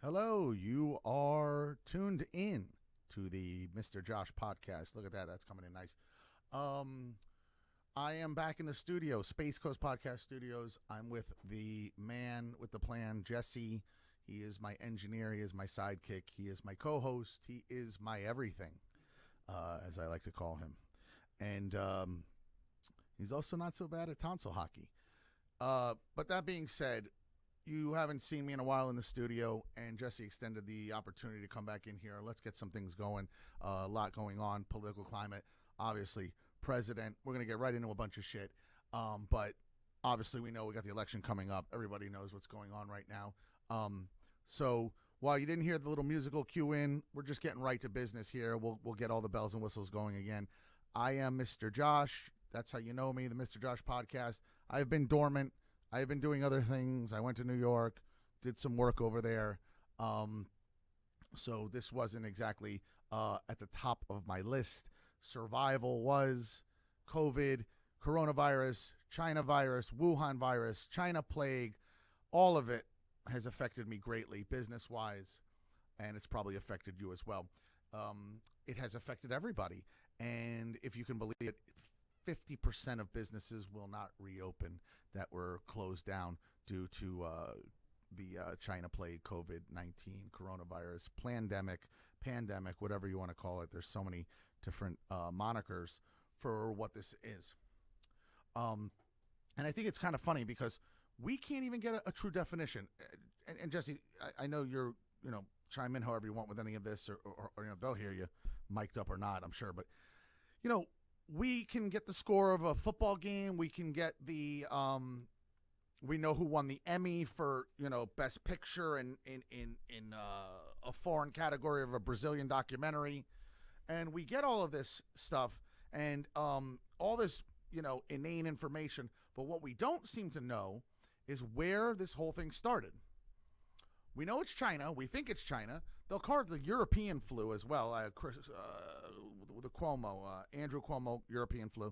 Hello, you are tuned in to the Mr. Josh podcast. Look at that. That's coming in nice. I am back in the studio, Space Coast Podcast Studios. I'm with the man with the plan, Jesse. He is my engineer. He is my sidekick. He is my co-host. He is my everything, as I like to call him. And he's also not so bad at tonsil hockey. But that being said, you haven't seen me in a while in the studio, and Jesse extended the opportunity to come back in here. Let's get some things going. A lot going on, political climate, obviously, president. We're going to get right into a bunch of shit. But obviously, we know we got the election coming up. Everybody knows what's going on right now. So while you didn't hear the little musical cue in, we're just getting right to business here. We'll get all the bells and whistles going again. I am Mr. Josh. That's how you know me, the Mr. Josh Podcast. I've been dormant. I've been doing other things. I went to New York, did some work over there. So this wasn't exactly at the top of my list. Survival was COVID, coronavirus, China virus, Wuhan virus, China plague. All of it has affected me greatly, business-wise, and it's probably affected you as well. It has affected everybody. And if you can believe it, 50% of businesses will not reopen that were closed down due to the China plague, COVID-19, coronavirus, pandemic, whatever you want to call it. There's so many different monikers for what this is. And I think it's kind of funny because we can't even get a true definition. And Jesse, I know you're, chime in however you want with any of this, or they'll hear you mic'd up or not, I'm sure. But, we can get the score of a football game. We can get the, we know who won the Emmy for, best picture in a foreign category of a Brazilian documentary. And we get all of this stuff and all this, inane information. But what we don't seem to know is where this whole thing started. We know it's China. We think it's China. They'll call it the European flu as well. The Cuomo, Andrew Cuomo, European flu.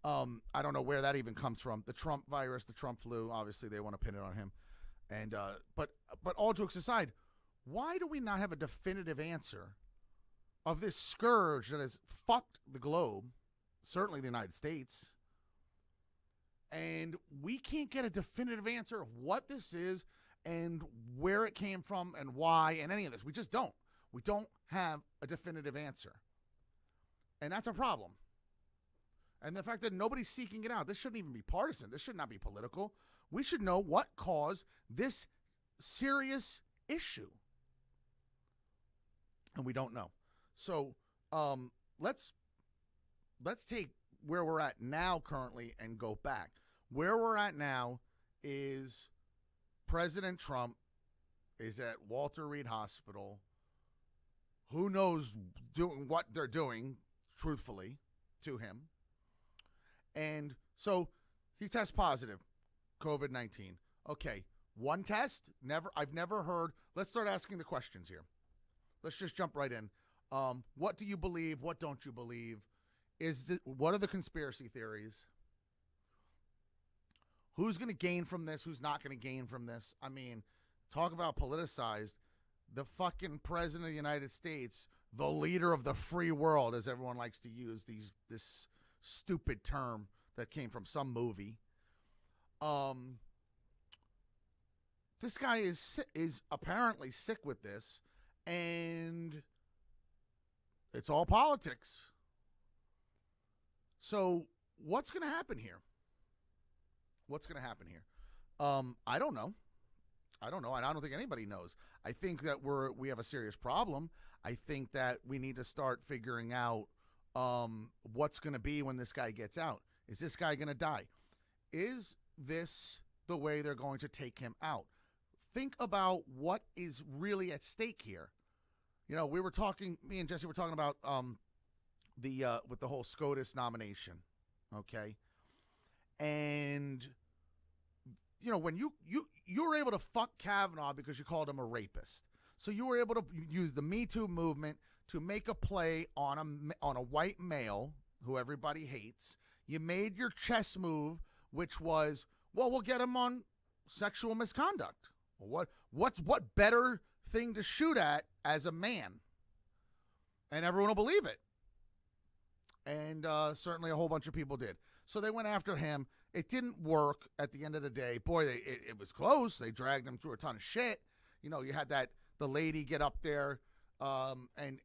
I don't know where that even comes from. The Trump virus, the Trump flu. Obviously, they want to pin it on him. And but all jokes aside, why do we not have a definitive answer of this scourge that has fucked the globe, certainly the United States? And we can't get a definitive answer of what this is and where it came from and why and any of this. We just don't. We don't have a definitive answer. And that's a problem. And the fact that nobody's seeking it out, this shouldn't even be partisan. This should not be political. We should know what caused this serious issue. And we don't know. So let's take where we're at now currently and go back. Where we're at now is President Trump is at Walter Reed Hospital. Who knows doing what they're doing, truthfully, to him. And so he tests positive, COVID-19. Okay, one test? I've never heard. Let's start asking the questions here. Let's just jump right in. What do you believe? What don't you believe? What are the conspiracy theories? Who's going to gain from this? Who's not going to gain from this? I mean, talk about politicized. The fucking president of the United States, the leader of the free world, as everyone likes to use this stupid term that came from some movie. This guy is apparently sick with this, and it's all politics. So what's going to happen here? I don't know. And I don't think anybody knows. I think that we have a serious problem. I think that we need to start figuring out what's going to be when this guy gets out. Is this guy going to die? Is this the way they're going to take him out? Think about what is really at stake here. We were talking, me and Jesse were talking about with the whole SCOTUS nomination, okay? And when you were able to fuck Kavanaugh because you called him a rapist. So you were able to use the Me Too movement to make a play on a white male who everybody hates. You made your chess move, which was, well, we'll get him on sexual misconduct. What better thing to shoot at as a man. And everyone will believe it. And certainly a whole bunch of people did. So they went after him. It didn't work at the end of the day. Boy, it was close. They dragged him through a ton of shit. You know, you had the lady get up there and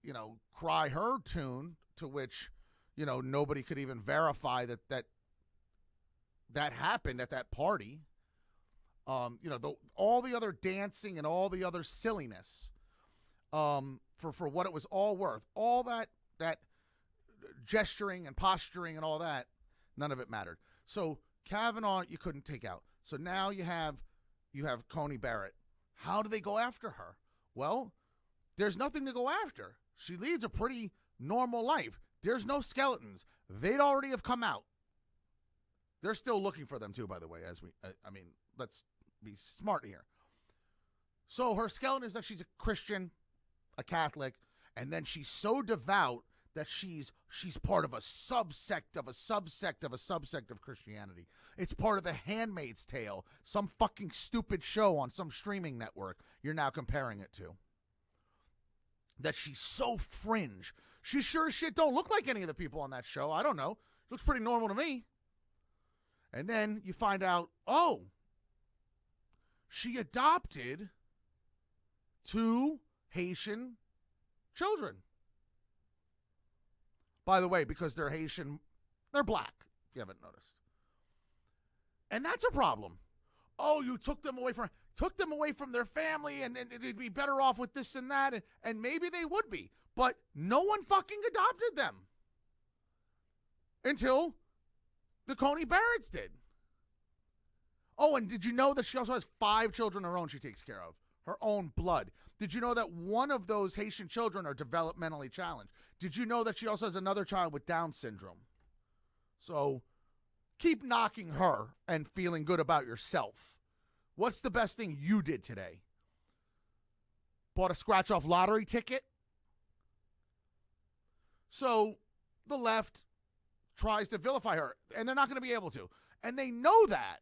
you know, cry her tune, to which, you know, nobody could even verify that happened at that party. You know, all the other dancing and all the other silliness, for what it was all worth, all that gesturing and posturing and all that, none of it mattered. So Kavanaugh, you couldn't take out. So now you have Coney Barrett. How do they go after her? Well, there's nothing to go after. She leads a pretty normal life. There's no skeletons. They'd already have come out. They're still looking for them too, by the way, I mean, let's be smart here. So her skeleton is that she's a Christian, a Catholic, and then she's so devout that she's part of a subsect of a subsect of a subsect of Christianity. It's part of the Handmaid's Tale, some fucking stupid show on some streaming network you're now comparing it to. That she's so fringe. She sure as shit don't look like any of the people on that show. I don't know. Looks pretty normal to me. And then you find out, oh, she adopted 2 Haitian children. By the way, because they're Haitian, they're black, if you haven't noticed. And that's a problem. Oh, you took them away from their family, and they'd be better off with this and that, and maybe they would be. But no one fucking adopted them until the Coney Barretts did. Oh, and did you know that she also has 5 children of her own she takes care of? Her own blood. Did you know that one of those Haitian children are developmentally challenged? Did you know that she also has another child with Down syndrome? So keep knocking her and feeling good about yourself. What's the best thing you did today? Bought a scratch-off lottery ticket? So the left tries to vilify her, and they're not going to be able to. And they know that.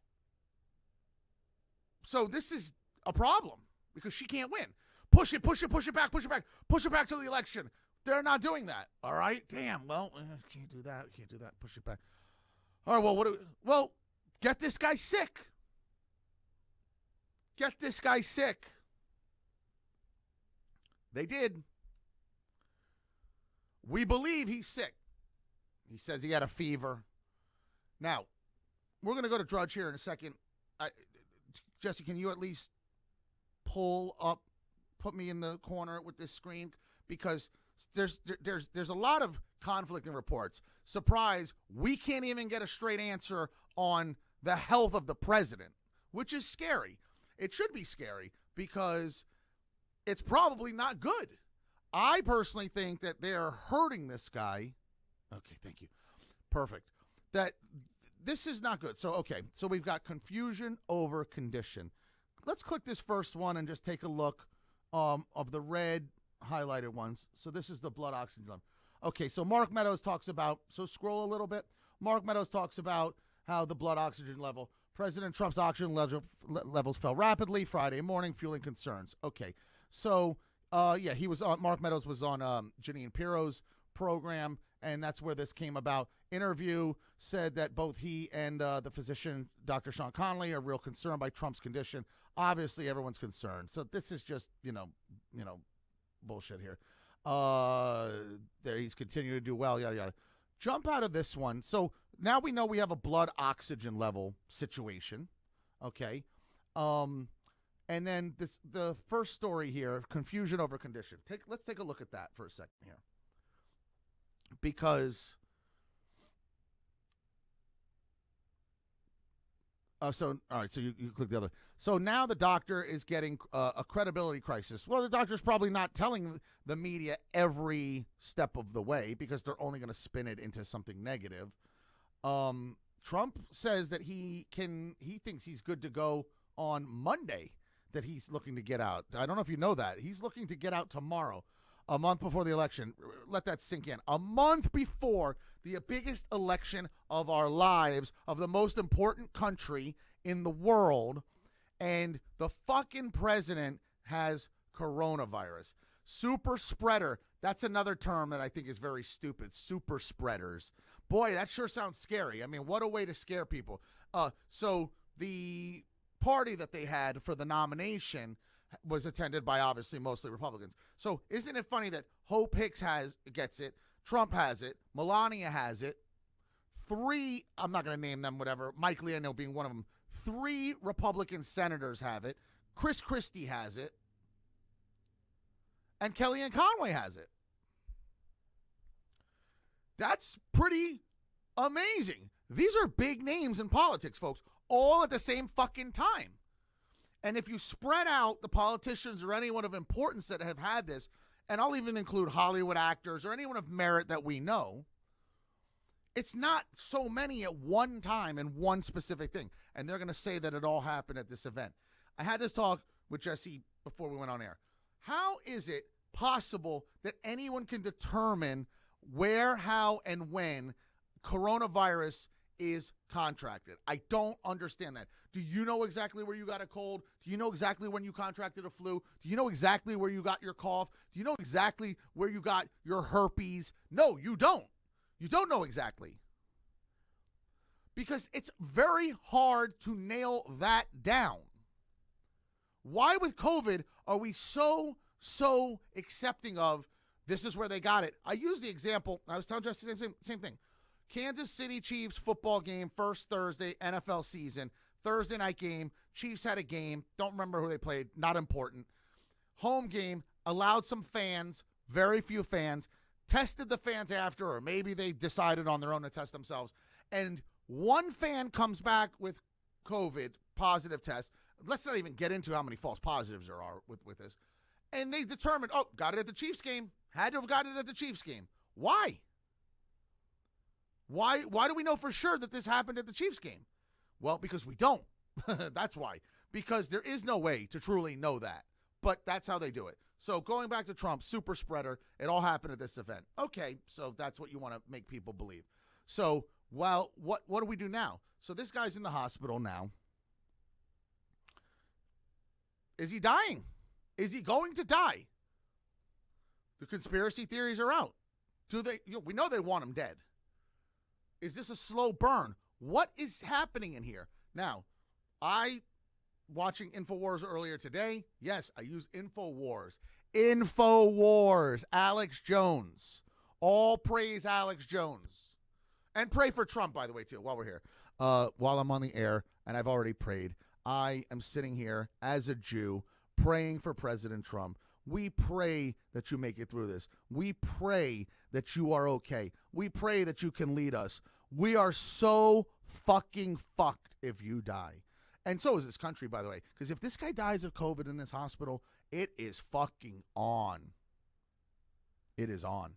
So this is a problem because she can't win. Push it back to the election. They're not doing that. All right? Damn. Well, can't do that. Push it back. All right, well, get this guy sick. They did. We believe he's sick. He says he had a fever. Now, we're going to go to Drudge here in a second. Jesse, can you at least put me in the corner with this screen? Because there's a lot of conflicting reports. Surprise, we can't even get a straight answer on the health of the president, which is scary. It should be scary because it's probably not good. I personally think that they are hurting this guy. Okay, thank you. Perfect. That this is not good. So we've got confusion over condition. Let's click this first one and just take a look of the red highlighted ones. So this is the blood oxygen level. Okay, so Mark Meadows talks about, so scroll a little bit. Mark Meadows talks about how the blood oxygen level, President Trump's oxygen levels fell rapidly Friday morning, fueling concerns. Okay, so he was on, Mark Meadows was on Janine Pirro's program, and that's where this came about. Interview said that both he and the physician, Dr. Sean Conley, are real concerned by Trump's condition. Obviously, everyone's concerned. So this is just, bullshit here. There, he's continuing to do well, yada, yada. Jump out of this one. So now we know we have a blood oxygen level situation. Okay. And then the first story here, confusion over condition. Let's take a look at that for a second here. Because so you click the other. So now the doctor is getting a credibility crisis. Well, the doctor's probably not telling the media every step of the way because they're only going to spin it into something negative. Trump says that he thinks he's good to go on Monday, that he's looking to get out. I don't know if you know that. He's looking to get out tomorrow, a month before the election. Let that sink in. A month before the biggest election of our lives, of the most important country in the world, and the fucking president has coronavirus. Super spreader, that's another term that I think is very stupid. Super spreaders. Boy, that sure sounds scary. I mean, what a way to scare people. So the party that they had for the nomination was attended by obviously mostly Republicans. So isn't it funny that Hope Hicks gets it, Trump has it, Melania has it, 3, I'm not going to name them, whatever, Mike Leano being one of them, 3 Republican senators have it, Chris Christie has it, and Kellyanne Conway has it. That's pretty amazing. These are big names in politics, folks, all at the same fucking time. And if you spread out the politicians or anyone of importance that have had this, and I'll even include Hollywood actors or anyone of merit that we know, it's not so many at one time in one specific thing. And they're going to say that it all happened at this event. I had this talk with Jesse before we went on air. How is it possible that anyone can determine where, how, and when coronavirus is contracted? I don't understand that. Do you know exactly where you got a cold? Do you know exactly when you contracted a flu? Do you know exactly where you got your cough? Do you know exactly where you got your herpes? No, you don't. You don't know exactly. Because it's very hard to nail that down. Why with COVID are we so accepting of this is where they got it? I use the example, I was telling Jesse the same thing. Kansas City Chiefs football game, first Thursday, NFL season, Thursday night game. Chiefs had a game. Don't remember who they played. Not important. Home game, allowed some fans, very few fans, tested the fans after, or maybe they decided on their own to test themselves. And one fan comes back with COVID positive test. Let's not even get into how many false positives there are with this. And they determined, got it at the Chiefs game. Had to have gotten it at the Chiefs game. Why? Why do we know for sure that this happened at the Chiefs game? Well, because we don't. That's why. Because there is no way to truly know that. But that's how they do it. So going back to Trump, super spreader, it all happened at this event. Okay, so that's what you want to make people believe. So, well, what do we do now? So this guy's in the hospital now. Is he dying? Is he going to die? The conspiracy theories are out. We know they want him dead. Is this a slow burn? What is happening in here? Now, watching InfoWars earlier today. Yes, I use InfoWars. InfoWars. Alex Jones. All praise Alex Jones. And pray for Trump, by the way, too, while we're here. While I'm on the air, and I've already prayed, I am sitting here as a Jew praying for President Trump. We pray that you make it through this. We pray that you are okay. We pray that you can lead us. We are so fucking fucked if you die. And so is this country, by the way. Because if this guy dies of COVID in this hospital, it is fucking on. It is on.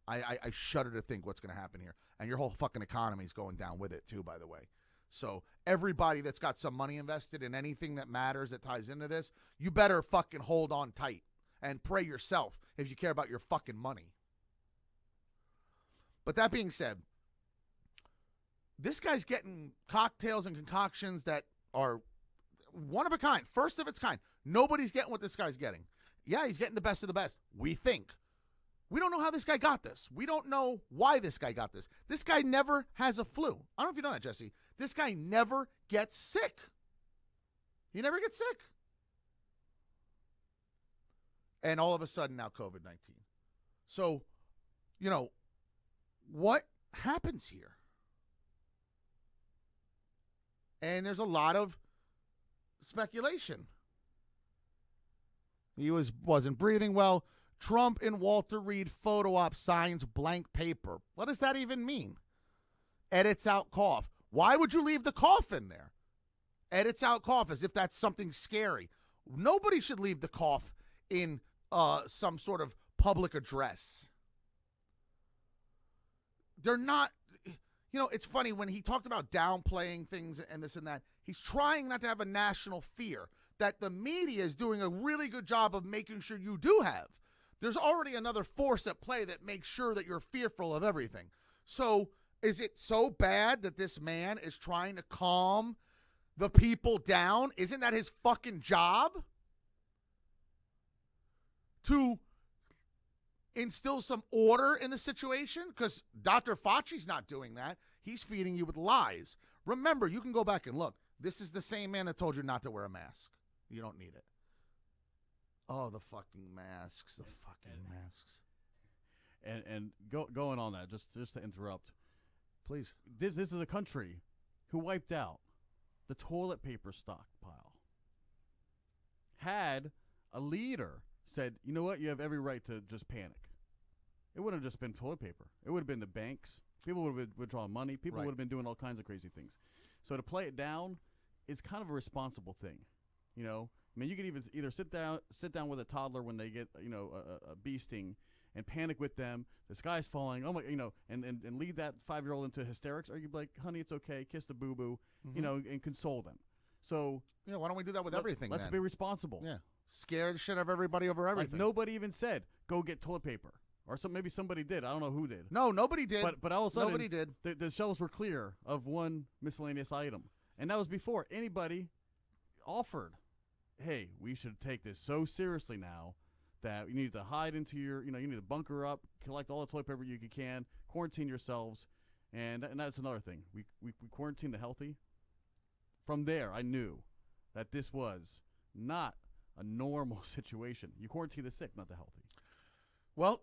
I shudder to think what's going to happen here. And your whole fucking economy is going down with it, too, by the way. So everybody that's got some money invested in anything that matters that ties into this, you better fucking hold on tight and pray yourself if you care about your fucking money. But that being said, this guy's getting cocktails and concoctions that are one of a kind, first of its kind. Nobody's getting what this guy's getting. Yeah, he's getting the best of the best, we think. We don't know how this guy got this. We don't know why this guy got this. This guy never has a flu. I don't know if you know that, Jesse. This guy never gets sick. He never gets sick. And all of a sudden now COVID-19. So, what happens here? And there's a lot of speculation. He wasn't breathing well. Trump and Walter Reed photo op signs blank paper. What does that even mean? Edits out cough. Why would you leave the cough in there? Edits out cough as if that's something scary. Nobody should leave the cough in some sort of public address. They're not, it's funny when he talked about downplaying things and this and that. He's trying not to have a national fear that the media is doing a really good job of making sure you do have. There's already another force at play that makes sure that you're fearful of everything. So is it so bad that this man is trying to calm the people down? Isn't that his fucking job? to instill some order in the situation, because Dr. Fauci's not doing that. He's feeding you with lies. Remember, you can go back and look. This is the same man that told you not to wear a mask. You don't need it. Oh, the fucking masks. The fucking masks. And going on that, just to interrupt. Please. This is a country who wiped out the toilet paper stockpile. Had a leader said, you know what, you have every right to just panic. It wouldn't have just been toilet paper. It would have been the banks. People would have been withdrawing money. People would have been doing all kinds of crazy things. So to play it down is kind of a responsible thing. You know, I mean, you could either sit down with a toddler when they get, you know, a bee sting and panic with them. The sky's falling. Oh my, you know, and lead that 5-year-old into hysterics. Or you'd be like, honey, it's okay. Kiss the boo-boo, you know, and console them. So, yeah, why don't we do that with everything? Let's be responsible. Yeah, scare the shit out of everybody over everything. Like nobody even said go get toilet paper, or maybe somebody did. I don't know who did. No, nobody did. But all of a sudden, nobody did. The shelves were clear of one miscellaneous item, and that was before anybody offered, hey, we should take this so seriously now that you need to hide into your, you know, you need to bunker up, collect all the toilet paper you can, quarantine yourselves, and that's another thing. We quarantine the healthy. From there, I knew that this was not a normal situation. You quarantine the sick, not the healthy. Well,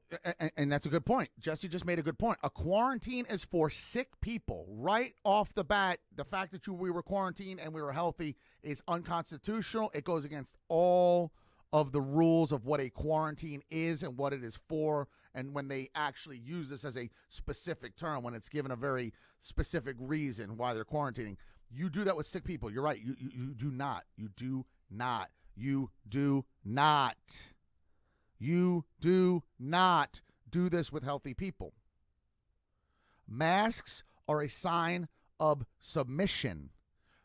and that's a good point. Jesse just made a good point. A quarantine is for sick people. Right off the bat, the fact that we were quarantined and we were healthy is unconstitutional. It goes against all of the rules of what a quarantine is and what it is for, and when they actually use this as a specific term, when it's given a very specific reason why they're quarantining. You do that with sick people. You're right. You do not. You do not. You do not. You do not do this with healthy people. Masks are a sign of submission.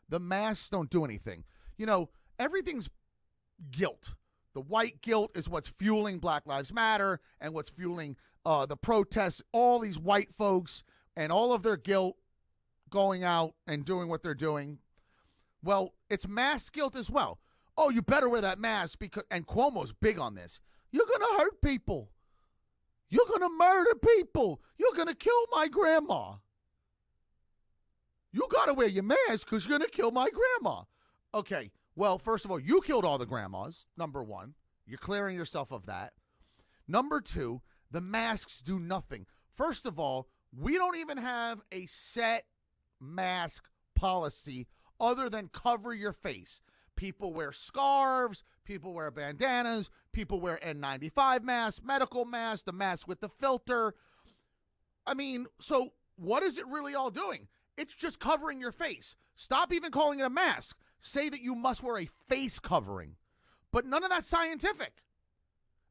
The masks don't do anything. You know, everything's guilt. The white guilt is what's fueling Black Lives Matter and what's fueling the protests. All these white folks and all of their guilt going out and doing what they're doing. Well, it's mask guilt as well. Oh, you better wear that mask because, and Cuomo's big on this. You're going to hurt people. You're going to murder people. You're going to kill my grandma. You got to wear your mask because you're going to kill my grandma. Okay, well, first of all, you killed all the grandmas, number one. You're clearing yourself of that. Number two, the masks do nothing. First of all, we don't even have a set mask policy other than cover your face. People wear scarves, people wear bandanas, people wear N95 masks, medical masks, the mask with the filter. I mean, so what is it really all doing? It's just covering your face. Stop even calling it a mask. Say that you must wear a face covering. But none of that's scientific.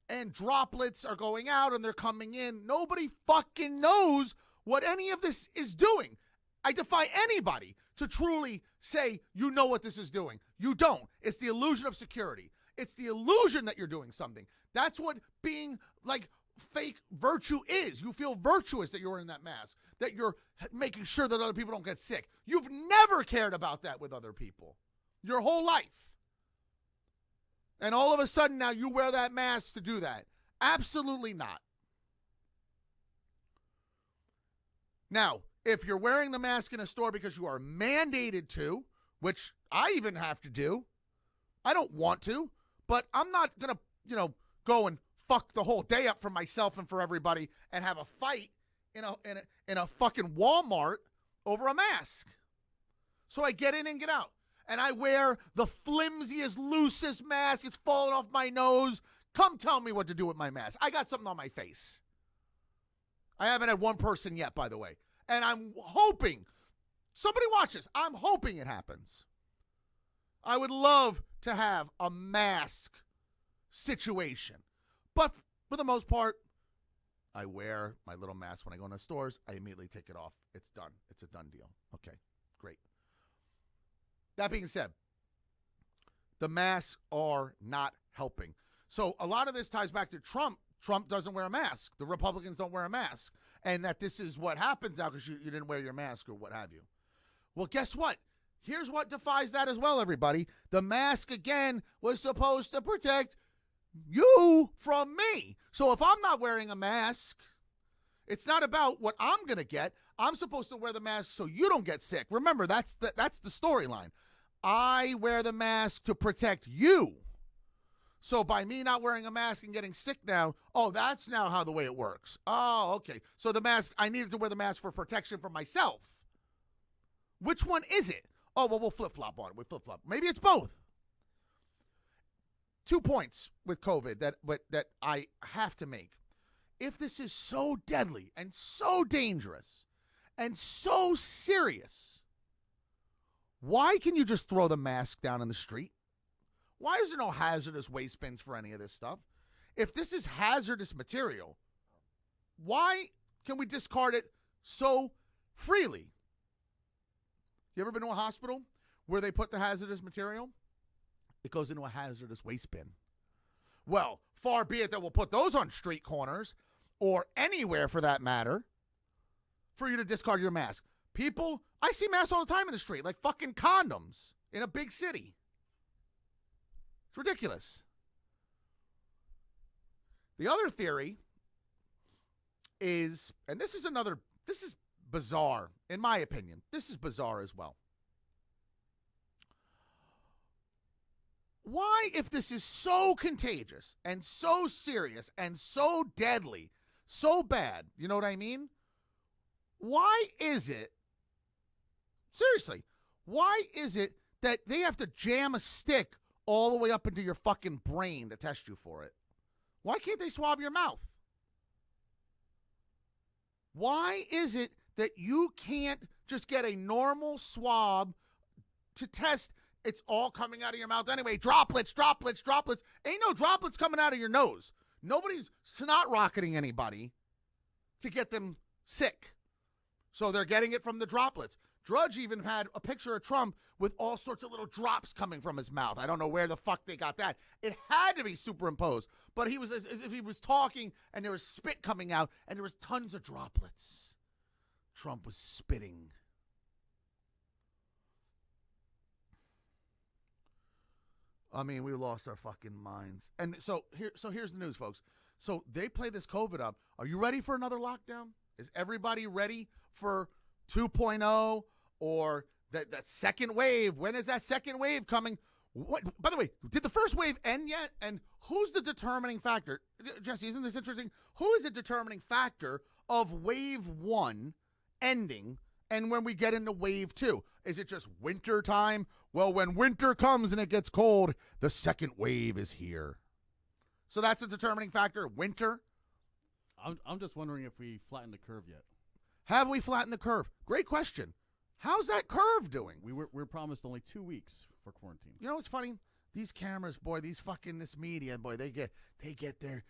And droplets are going out and they're coming in. Nobody fucking knows what any of this is doing. I defy anybody to truly say you know what this is doing. You don't. It's the illusion of security. It's the illusion that you're doing something. That's what being like fake virtue is. You feel virtuous that you're wearing that mask, that you're making sure that other people don't get sick. You've never cared about that with other people your whole life. And all of a sudden now you wear that mask to do that. Absolutely not. Now, if you're wearing the mask in a store because you are mandated to, which I even have to do, I don't want to, but I'm not going to, go and fuck the whole day up for myself and for everybody and have a fight in a fucking Walmart over a mask. So I get in and get out. And I wear the flimsiest, loosest mask. It's falling off my nose. Come tell me what to do with my mask. I got something on my face. I haven't had one person yet, by the way. And I'm hoping somebody watches. I'm hoping it happens. I would love to have a mask situation. But for the most part, I wear my little mask when I go into stores. I immediately take it off. It's done. It's a done deal. Okay, great. That being said, the masks are not helping. So a lot of this ties back to Trump. Trump doesn't wear a mask. The Republicans don't wear a mask. And that this is what happens now because you didn't wear your mask or what have you. Well, guess what? Here's what defies that as well, everybody. The mask, again, was supposed to protect you from me. So if I'm not wearing a mask, it's not about what I'm going to get. I'm supposed to wear the mask so you don't get sick. Remember, that's the storyline. I wear the mask to protect you. So by me not wearing a mask and getting sick now, that's now how the way it works. Oh, okay. So the mask, I needed to wear the mask for protection for myself. Which one is it? Oh, well, we'll flip-flop on it. We flip-flop. Maybe it's both. 2 points with COVID that I have to make. If this is so deadly and so dangerous and so serious, why can you just throw the mask down in the street? Why is there no hazardous waste bins for any of this stuff? If this is hazardous material, why can we discard it so freely? You ever been to a hospital where they put the hazardous material? It goes into a hazardous waste bin. Well, far be it that we'll put those on street corners or anywhere for that matter for you to discard your mask. People, I see masks all the time in the street, like fucking condoms in a big city. It's ridiculous. The other theory is, and this is bizarre, in my opinion. This is bizarre as well. Why, if this is so contagious and so serious and so deadly, so bad, you know what I mean? Why is it, seriously, why is it that they have to jam a stick all the way up into your fucking brain to test you for it? Why can't they swab your mouth? Why is it that you can't just get a normal swab to test? It's all coming out of your mouth anyway. Droplets. Ain't no droplets coming out of your nose. Nobody's snot rocketing anybody to get them sick. So they're getting it from the droplets. Drudge even had a picture of Trump with all sorts of little drops coming from his mouth. I don't know where the fuck they got that. It had to be superimposed. But he was as if he was talking and there was spit coming out and there was tons of droplets. Trump was spitting. I mean, we lost our fucking minds. And so here's the news, folks. So they play this COVID up. Are you ready for another lockdown? Is everybody ready for 2.0 or that second wave? When is that second wave coming? What, by the way, did the first wave end yet? And who's the determining factor? Jesse, isn't this interesting? Who is the determining factor of wave 1 ending and when we get into wave 2? Is it just winter time? Well, when winter comes and it gets cold, the second wave is here. So that's a determining factor, winter. I'm just wondering if we flattened the curve yet. Have we flattened the curve? Great question. How's that curve doing? We're promised only 2 weeks for quarantine. You know what's funny? These cameras, boy, this media, boy, they get their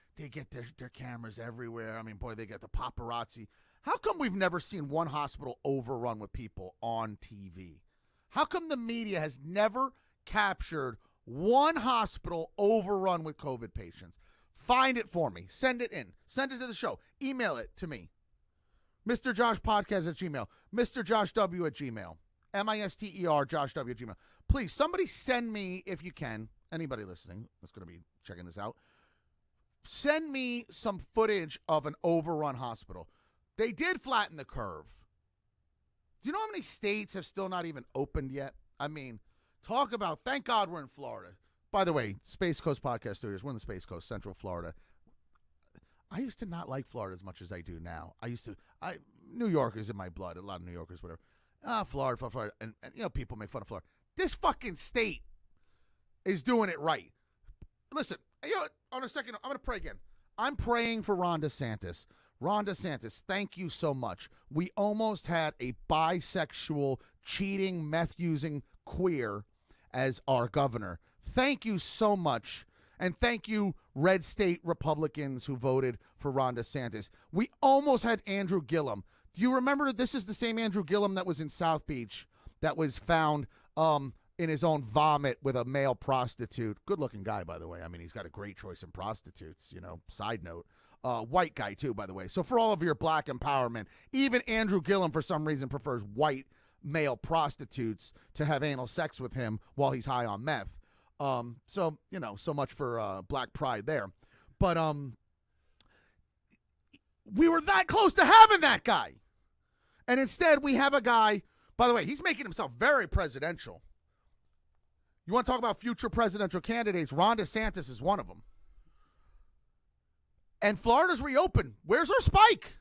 cameras everywhere. I mean, boy, they get the paparazzi. How come we've never seen one hospital overrun with people on TV? How come the media has never captured one hospital overrun with COVID patients? Find it for me. Send it in. Send it to the show. Email it to me. MisterJoshPodcast at Gmail. MisterJoshW at Gmail. MisterJoshW at Gmail. Please, somebody send me, if you can, anybody listening that's going to be checking this out, send me some footage of an overrun hospital. They did flatten the curve. Do you know how many states have still not even opened yet? I mean, talk about, thank God we're in Florida. By the way, Space Coast Podcast Studios, we're in the Space Coast, Central Florida. I used to not like Florida as much as I do now. New York is in my blood, a lot of New Yorkers, whatever. Florida, and you know, people make fun of Florida. This fucking state is doing it right. Listen, you know what? On a second, I'm going to pray again. I'm praying for Ron DeSantis. Ron DeSantis, thank you so much. We almost had a bisexual, cheating, meth-using queer as our governor. Thank you so much. And thank you, red state Republicans who voted for Ron DeSantis. We almost had Andrew Gillum. Do you remember this is the same Andrew Gillum that was in South Beach that was found in his own vomit with a male prostitute? Good-looking guy, by the way. I mean, he's got a great choice in prostitutes, you know, side note. White guy, too, by the way. So for all of your black empowerment, even Andrew Gillum, for some reason, prefers white male prostitutes to have anal sex with him while he's high on meth. So, so much for Black Pride there. But we were that close to having that guy. And instead, we have a guy, by the way, he's making himself very presidential. You want to talk about future presidential candidates? Ron DeSantis is one of them. And Florida's reopened. Where's our spike?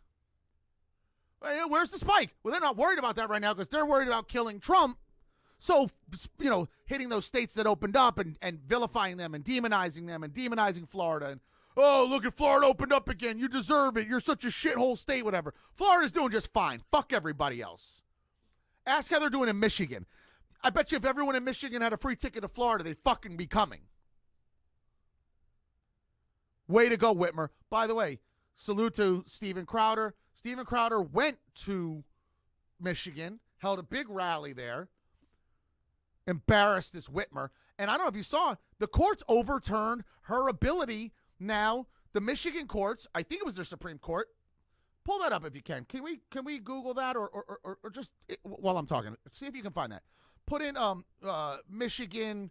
Where's the spike? Well, they're not worried about that right now because they're worried about killing Trump. So, hitting those states that opened up and vilifying them and demonizing Florida. And, oh, look at Florida opened up again. You deserve it. You're such a shithole state, whatever. Florida's doing just fine. Fuck everybody else. Ask how they're doing in Michigan. I bet you if everyone in Michigan had a free ticket to Florida, they'd fucking be coming. Way to go, Whitmer. By the way, salute to Steven Crowder. Steven Crowder went to Michigan, held a big rally there, embarrassed this Whitmer. And I don't know if you saw, the courts overturned her ability now. The Michigan courts, I think it was their Supreme Court. Pull that up if you can. Can we Google that or just while I'm talking, see if you can find that. Put in Michigan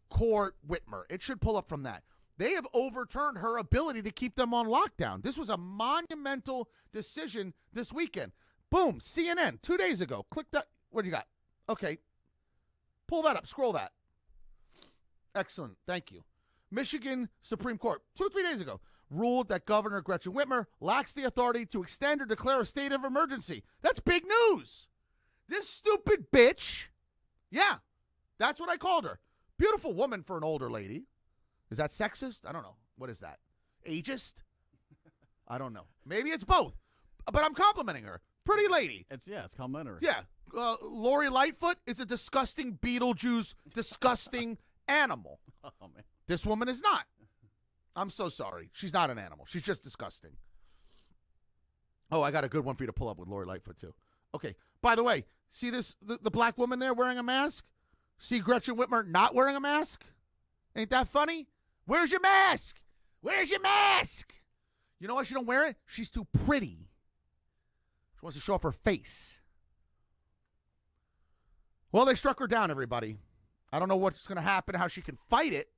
court Whitmer. It should pull up from that. They have overturned her ability to keep them on lockdown. This was a monumental decision this weekend. Boom, CNN 2 days ago. Click that. What do you got? Okay. Pull that up. Scroll that. Excellent. Thank you. Michigan Supreme Court 2-3 days ago ruled that Governor Gretchen Whitmer lacks the authority to extend or declare a state of emergency. That's big news. This stupid bitch. Yeah, that's what I called her. Beautiful woman for an older lady. Is that sexist? I don't know. What is that? Ageist? I don't know. Maybe it's both. But I'm complimenting her. Pretty lady. It's complimentary. Yeah. Lori Lightfoot is a disgusting Beetlejuice, disgusting animal. Oh, man. This woman is not. I'm so sorry. She's not an animal. She's just disgusting. Oh, I got a good one for you to pull up with Lori Lightfoot, too. Okay. By the way, see this, the black woman there wearing a mask? See Gretchen Whitmer not wearing a mask? Ain't that funny? Where's your mask? Where's your mask? You know why she don't wear it? She's too pretty. She wants to show off her face. Well, they struck her down, everybody. I don't know what's going to happen, how she can fight it.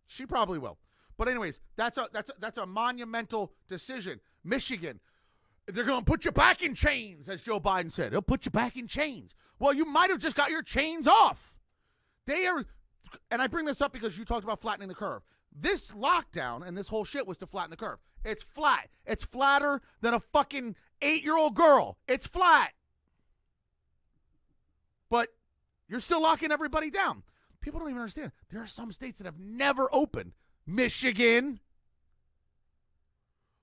She probably will. But anyways, that's a monumental decision. Michigan, they're going to put you back in chains, as Joe Biden said. They'll put you back in chains. Well, you might have just got your chains off. They are, and I bring this up because you talked about flattening the curve. This lockdown and this whole shit was to flatten the curve. It's flat. It's flatter than a fucking 8-year-old girl. It's flat. But you're still locking everybody down. People don't even understand. There are some states that have never opened. Michigan,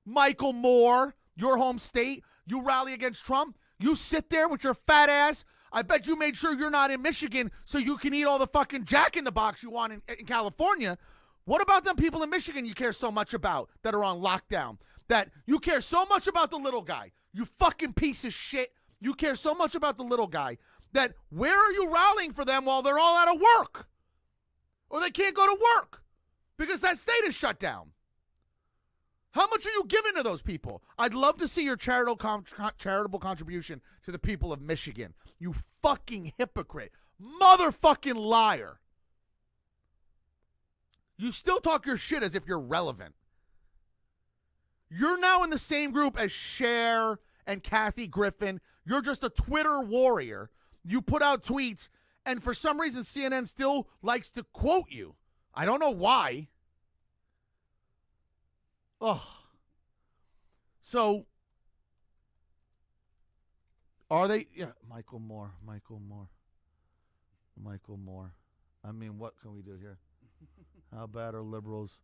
Michael Moore, your home state. You rally against Trump. You sit there with your fat ass. I bet you made sure you're not in Michigan so you can eat all the fucking Jack in the Box you want in California. What about them people in Michigan you care so much about that are on lockdown? That you care so much about the little guy. You fucking piece of shit. You care so much about the little guy that where are you rallying for them while they're all out of work? Or they can't go to work because that state is shut down. How much are you giving to those people? I'd love to see your charitable contribution to the people of Michigan. You fucking hypocrite. Motherfucking liar. You still talk your shit as if you're relevant. You're now in the same group as Cher and Kathy Griffin. You're just a Twitter warrior. You put out tweets, and for some reason CNN still likes to quote you. I don't know why. Ugh. So, are they? Yeah, Michael Moore. I mean, what can we do here? How bad are liberals?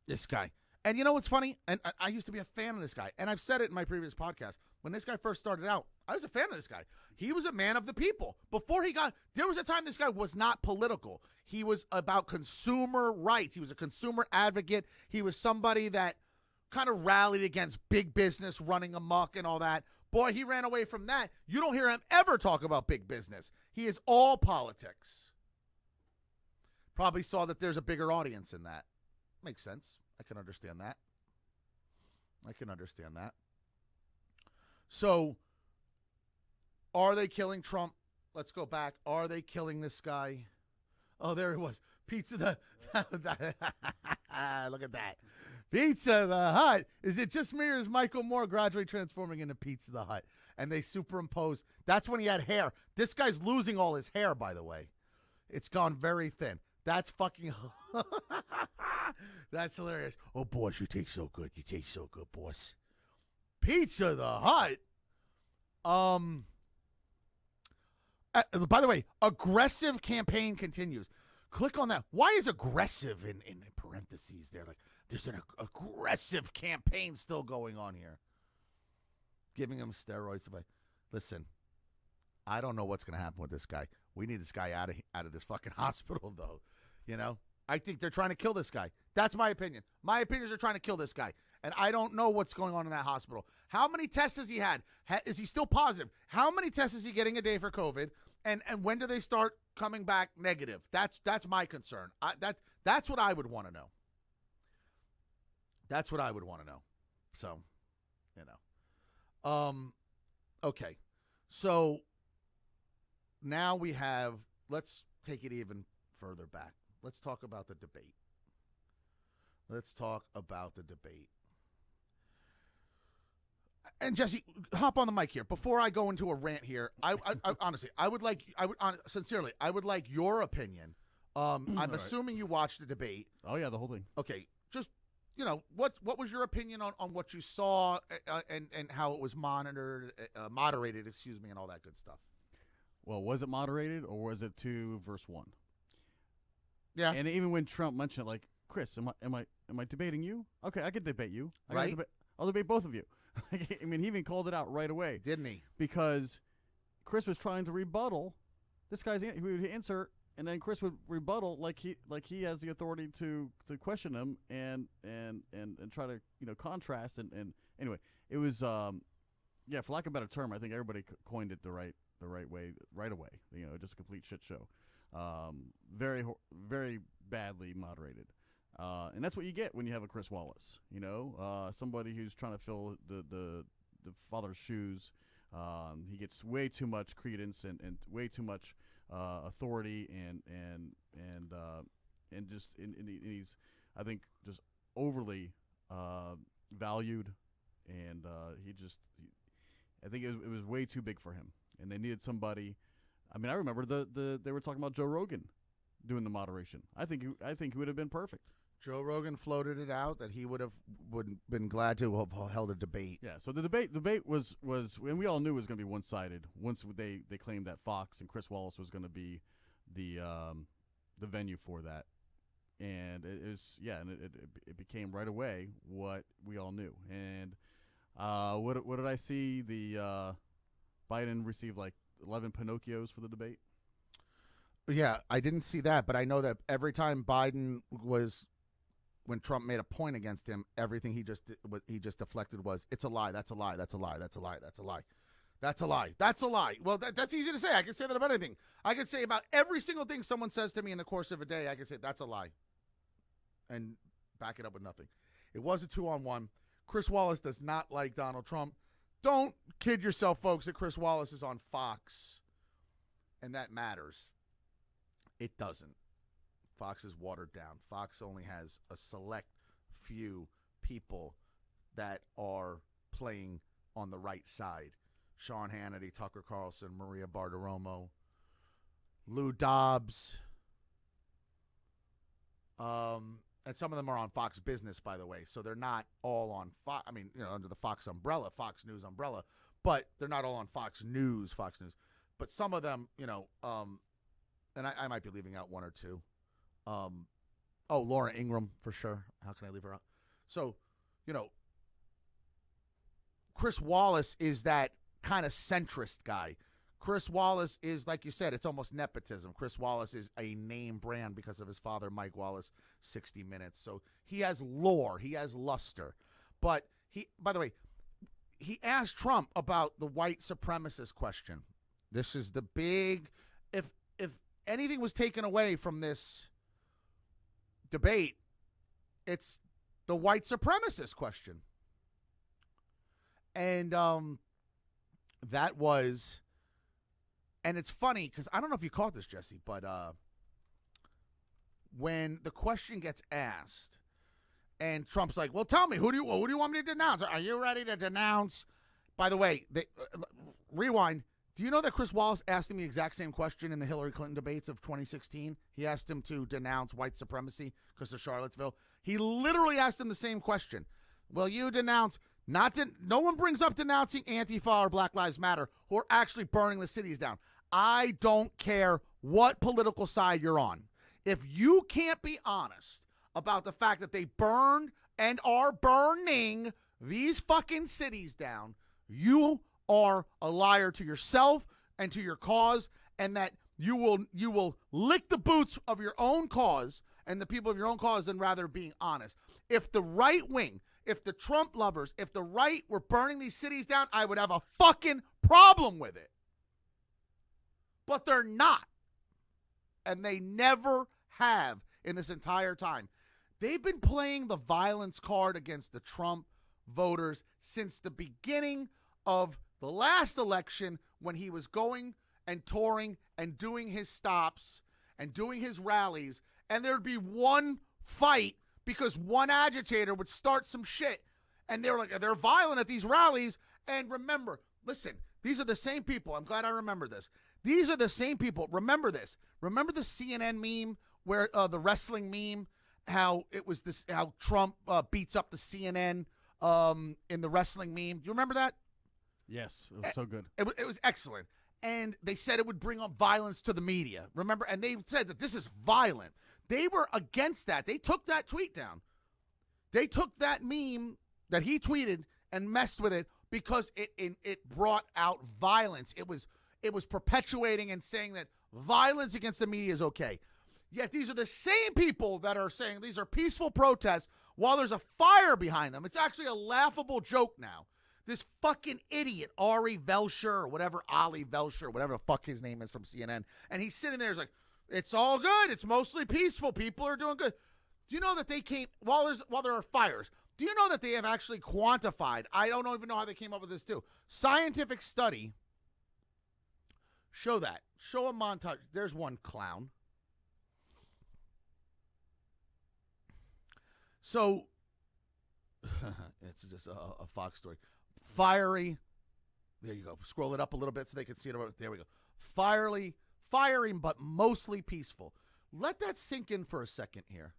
This guy. And you know what's funny? And I used to be a fan of this guy. And I've said it in my previous podcast. When this guy first started out, I was a fan of this guy. He was a man of the people. There was a time this guy was not political. He was about consumer rights. He was a consumer advocate. He was somebody that kind of rallied against big business running amok and all that. Boy, he ran away from that. You don't hear him ever talk about big business. He is all politics. Probably saw that there's a bigger audience in that. Makes sense. I can understand that. So, are they killing Trump? let's go back. Are they killing this guy? Oh, there it was. Pizza the look at that. Pizza the Hut. Is it just me or is Michael Moore gradually transforming into Pizza the Hut? And they superimpose. That's when he had hair. This guy's losing all his hair, by the way. It's gone very thin. That's fucking. That's hilarious. Oh, boss, you taste so good. You taste so good, boss. Pizza the Hut. By the way, aggressive campaign continues. Click on that. Why is aggressive in parentheses there? Like, there's an aggressive campaign still going on here. Giving him steroids. Listen, I don't know what's going to happen with this guy. We need this guy out of this fucking hospital, though. You know? I think they're trying to kill this guy. That's my opinion. My opinion is they're trying to kill this guy. And I don't know what's going on in that hospital. How many tests has he had? Is he still positive? How many tests is he getting a day for COVID? And when do they start coming back negative? That's my concern. That's what I would want to know. That's what I would want to know. So, you know. Okay. So now we have, let's take it even further back. Let's talk about the debate. And Jesse, hop on the mic here. Before I go into a rant here, I honestly, I would like your opinion. I'm assuming you watched the debate. Oh yeah, the whole thing. Okay, just what was your opinion on what you saw and how it was moderated, and all that good stuff. Well, was it moderated or was it 2 versus 1? Yeah. And even when Trump mentioned, like, Chris, am I debating you? Okay, I could debate you. I'll debate both of you. I mean, he even called it out right away, didn't he? Because Chris was trying to rebuttal. This guy's he would answer, and then Chris would rebuttal like he has the authority to question him and try to contrast and anyway, it was for lack of a better term, I think everybody coined it the right way right away. Just a complete shit show. Very very badly moderated. And that's what you get when you have a Chris Wallace, somebody who's trying to fill the father's shoes. He gets way too much credence and way too much authority and he's, I think, just overly valued, and I think it was way too big for him, and they needed somebody. I mean, I remember they were talking about Joe Rogan doing the moderation. I think he would have been perfect. Joe Rogan floated it out that he would been glad to have held a debate. Yeah, so the debate was and we all knew it was going to be one-sided once they claimed that Fox and Chris Wallace was going to be the venue for that. And it became right away what we all knew. And what did I see? The Biden received like 11 Pinocchios for the debate. Yeah, I didn't see that, but I know that every time Biden was, when Trump made a point against him, everything he just deflected was, it's a lie, that's a lie, that's a lie, that's a lie, that's a lie, that's a lie, that's a lie. Well, that's easy to say. I can say that about anything. I can say about every single thing someone says to me in the course of a day, I can say that's a lie and back it up with nothing. It was a 2-on-1. Chris Wallace does not like Donald Trump. Don't kid yourself, folks, that Chris Wallace is on Fox and that matters. It doesn't. Fox is watered down. Fox only has a select few people that are playing on the right side. Sean Hannity, Tucker Carlson, Maria Bartiromo, Lou Dobbs. And some of them are on Fox Business, by the way. So they're not all on Fox. I mean, under the Fox umbrella, Fox News umbrella. But they're not all on Fox News. But some of them, and I might be leaving out one or two. Laura Ingraham, for sure. How can I leave her out? So, Chris Wallace is that kind of centrist guy. Chris Wallace is, like you said, it's almost nepotism. Chris Wallace is a name brand because of his father, Mike Wallace, 60 Minutes. So he has lore. He has luster. But by the way, he asked Trump about the white supremacist question. This is the big, if anything was taken away from this debate, it's the white supremacist question. And that was And it's funny because I don't know if you caught this, Jesse, but when the question gets asked and Trump's like, well, tell me, who do you want me to denounce? Are you ready to denounce? By the way, rewind. Do you know that Chris Wallace asked him the exact same question in the Hillary Clinton debates of 2016? He asked him to denounce white supremacy because of Charlottesville. He literally asked him the same question. Will you denounce, no one brings up denouncing Antifa or Black Lives Matter who are actually burning the cities down. I don't care what political side you're on. If you can't be honest about the fact that they burned and are burning these fucking cities down, you are a liar to yourself and to your cause, and that you will lick the boots of your own cause and the people of your own cause than rather being honest. If the right wing, if the Trump lovers, if the right were burning these cities down, I would have a fucking problem with it. But they're not. And they never have in this entire time. They've been playing the violence card against the Trump voters since the beginning of the last election, when he was going and touring and doing his stops and doing his rallies, and there'd be one fight because one agitator would start some shit, and they're violent at these rallies. And remember, listen, these are the same people. I'm glad I remember this. These are the same people. Remember this. Remember the CNN meme where the wrestling meme, how Trump beats up the CNN in the wrestling meme. Do you remember that? Yes, it was so good. It was excellent. And they said it would bring up violence to the media. Remember? And they said that this is violent. They were against that. They took that tweet down. They took that meme that he tweeted and messed with it because it brought out violence. It was perpetuating and saying that violence against the media is okay. Yet these are the same people that are saying these are peaceful protests while there's a fire behind them. It's actually a laughable joke now. This fucking idiot, Ari Velcher, or whatever, Ali Velcher, whatever the fuck his name is from CNN. And he's sitting there, he's like, it's all good. It's mostly peaceful. People are doing good. Do you know that they came, while there are fires, do you know that they have actually quantified, I don't even know how they came up with this too, scientific study, show that. Show a montage. There's one clown. So, it's just a Fox story. Fiery, there you go. Scroll it up a little bit so they can see it. There we go. Firing, but mostly peaceful. Let that sink in for a second here.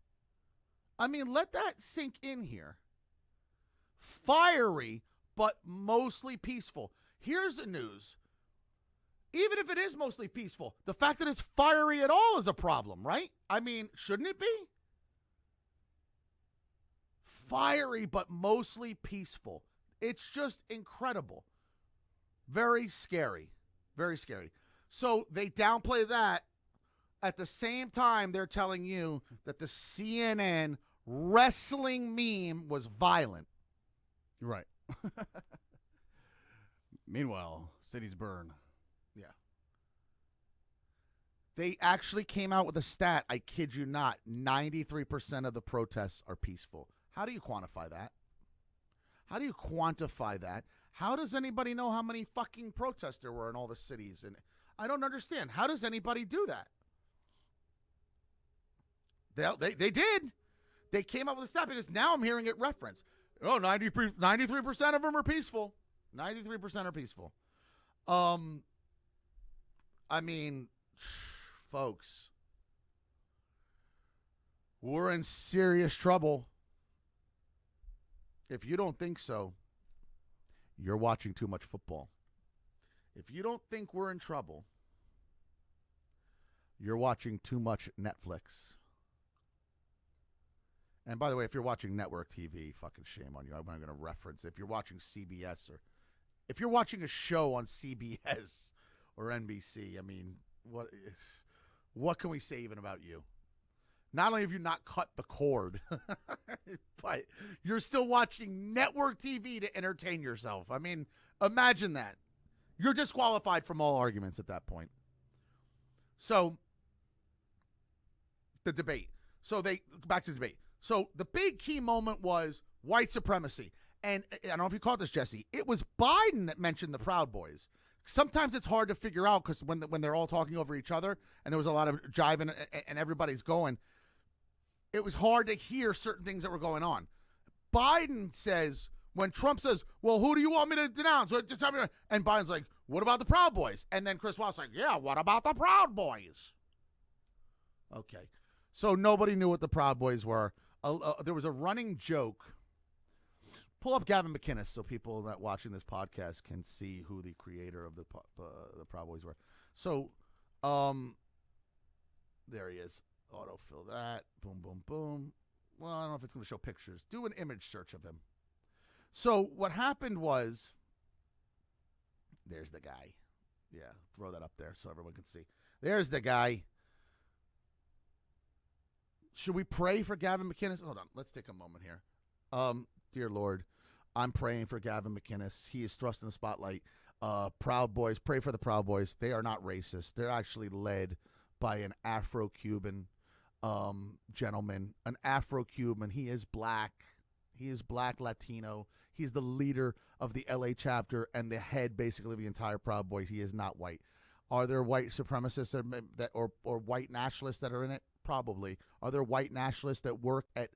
I mean, let that sink in here. Fiery, but mostly peaceful. Here's the news. Even if it is mostly peaceful, the fact that it's fiery at all is a problem, right? I mean, shouldn't it be? Fiery, but mostly peaceful. It's just incredible. Very scary. Very scary. So they downplay that. At the same time, they're telling you that the CNN wrestling meme was violent. Right. Meanwhile, cities burn. Yeah. They actually came out with a stat, I kid you not, 93% of the protests are peaceful. How do you quantify that? How do you quantify that? How does anybody know how many fucking protests there were in all the cities? And I don't understand. How does anybody do that? They did. They came up with a stat because now I'm hearing it referenced. Oh, 93% of them are peaceful. 93% are peaceful. I mean, folks, we're in serious trouble. If you don't think so, you're watching too much football. If you don't think we're in trouble, you're watching too much Netflix. And by the way, if you're watching network TV, fucking shame on you. I'm not going to reference it. If you're watching CBS or if you're watching a show on CBS or NBC, I mean, what can we say even about you? Not only have you not cut the cord, but you're still watching network TV to entertain yourself. I mean, imagine that. You're disqualified from all arguments at that point. So, the debate. Back to the debate. So, the big key moment was white supremacy. And I don't know if you caught this, Jesse. It was Biden that mentioned the Proud Boys. sometimes it's hard to figure out because when they're all talking over each other and there was a lot of jiving and everybody's going, it was hard to hear certain things that were going on. Biden says, when Trump says, well, who do you want me to denounce? And Biden's like, what about the Proud Boys? And then Chris Wallace like, yeah, what about the Proud Boys? Okay. So nobody knew what the Proud Boys were. There was a running joke. Pull up Gavin McKinnon so people that watching this podcast can see who the creator of the Proud Boys were. So, there he is. Autofill that. Boom, boom, boom. Well, I don't know if it's going to show pictures. Do an image search of him. So what happened was, there's the guy. Yeah, throw that up there so everyone can see. There's the guy. Should we pray for Gavin McKinnon? Hold on. Let's take a moment here. Dear Lord, I'm praying for Gavin McKinnon. He is thrust in the spotlight. Proud Boys, pray for the Proud Boys. They are not racist. They're actually led by an Afro-Cuban gentleman, an Afro-Cuban. He is black. He is black Latino. He's the leader of the LA chapter and the head, basically, of the entire Proud Boys. He is not white. Are there white supremacists or white nationalists that are in it? Probably. Are there white nationalists that work at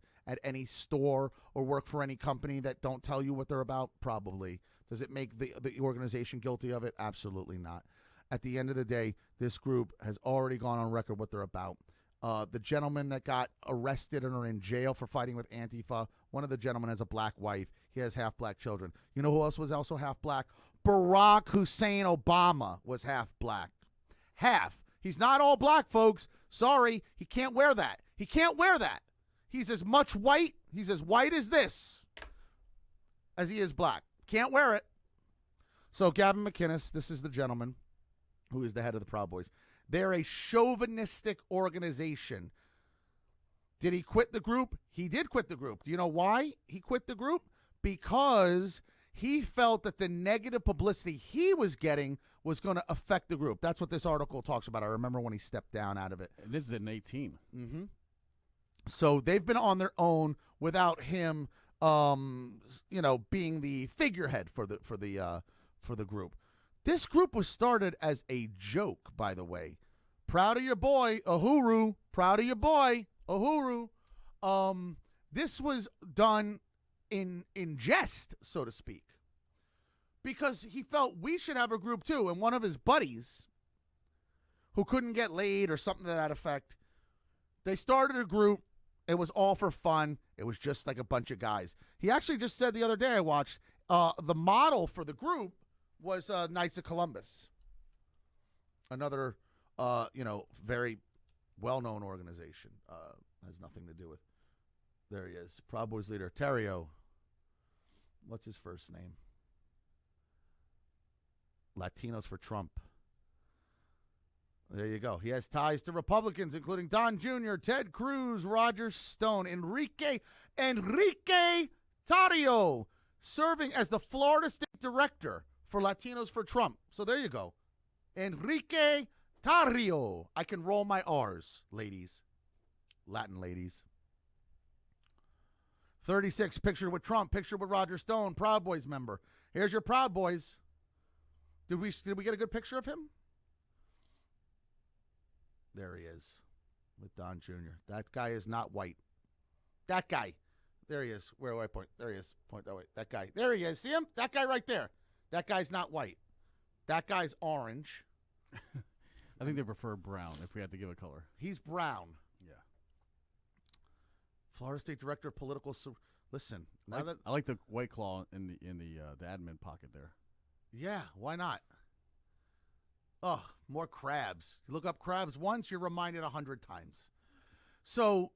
any store or work for any company that don't tell you what they're about? Probably. Does it make the organization guilty of it? Absolutely not. At the end of the day, this group has already gone on record what they're about. The gentleman that got arrested and are in jail for fighting with Antifa, one of the gentlemen has a black wife. He has half black children. You know who else was also half black? Barack Hussein Obama was half black. Half. He's not all black, folks. Sorry, he can't wear that. He can't wear that. He's as much white, he's as white as this, as he is black. Can't wear it. So Gavin McKinnon, this is the gentleman who is the head of the Proud Boys. They're a chauvinistic organization. Did he quit the group? He did quit the group. Do you know why he quit the group? Because he felt that the negative publicity he was getting was going to affect the group. That's what this article talks about. I remember when he stepped down out of it. And this is in 18. Mm-hmm. So they've been on their own without him, being the figurehead for the group. This group was started as a joke, by the way. Proud of your boy, Uhuru. Proud of your boy, Uhuru. This was done in jest, so to speak, because he felt we should have a group too. And one of his buddies, who couldn't get laid or something to that effect, they started a group. It was all for fun. It was just like a bunch of guys. He actually just said the other day I watched, the model for the group was Knights of Columbus, another, very well-known organization. Has nothing to do with. There he is, Proud Boys leader Tario. What's his first name? Latinos for Trump. There you go. He has ties to Republicans, including Don Jr., Ted Cruz, Roger Stone, Enrique Tario, serving as the Florida State Director for Latinos for Trump. So there you go. Enrique Tario. I can roll my R's, ladies. Latin ladies. 36, picture with Trump, picture with Roger Stone, Proud Boys member. Here's your Proud Boys. Did we get a good picture of him? There he is with Don Jr. That guy is not white. That guy. There he is. Where do I point? There he is. Point that way. That guy. There he is. See him? That guy right there. That guy's not white. That guy's orange. I think they prefer brown if we had to give a color. He's brown. Yeah. Florida State Director of Political. Listen. I like the white claw in the admin pocket there. Yeah. Why not? Oh, more crabs. You look up crabs once, you're reminded 100 times. So,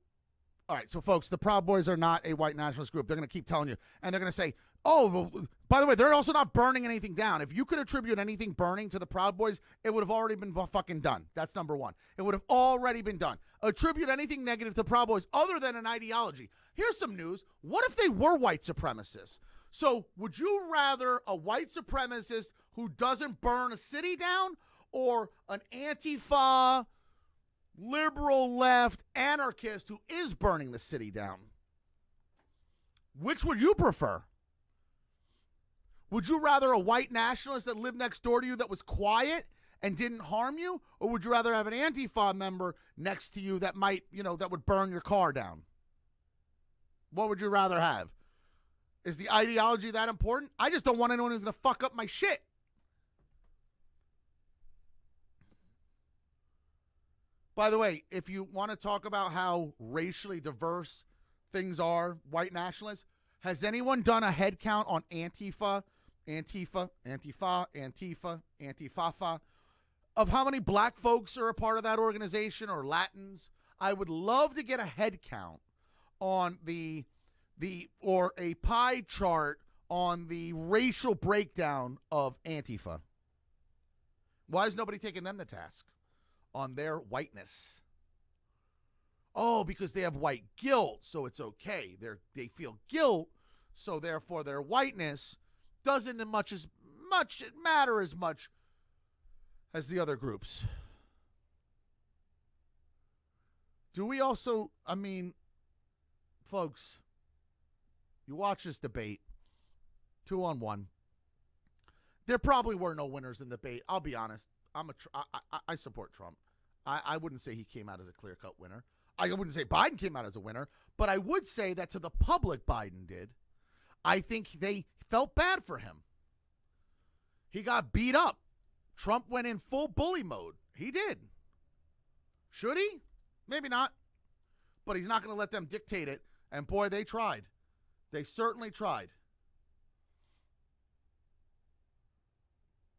all right. So, folks, the Proud Boys are not a white nationalist group. They're going to keep telling you. And they're going to say, oh, well, by the way, they're also not burning anything down. If you could attribute anything burning to the Proud Boys, it would have already been fucking done. That's number one. It would have already been done. Attribute anything negative to Proud Boys other than an ideology. Here's some news. What if they were white supremacists? So, would you rather a white supremacist who doesn't burn a city down, or an Antifa, liberal left anarchist who is burning the city down? Which would you prefer? Would you rather a white nationalist that lived next door to you that was quiet and didn't harm you? Or would you rather have an Antifa member next to you that might, that would burn your car down? What would you rather have? Is the ideology that important? I just don't want anyone who's going to fuck up my shit. By the way, if you want to talk about how racially diverse things are, white nationalists, has anyone done a head count on Antifa, of how many black folks are a part of that organization or Latins? I would love to get a head count on or a pie chart on the racial breakdown of Antifa. Why is nobody taking them to task on their whiteness? Oh, because they have white guilt, so it's okay. They feel guilt, so therefore their whiteness doesn't matter as much as the other groups. Do we also, folks, you watch this debate, 2-on-1. There probably were no winners in the debate. I'll be honest. I support Trump. I wouldn't say he came out as a clear-cut winner. I wouldn't say Biden came out as a winner, but I would say that to the public, Biden did. I think they felt bad for him. He got beat up. Trump went in full bully mode. He did. Should he? Maybe not. But he's not going to let them dictate it. And boy, they tried. They certainly tried.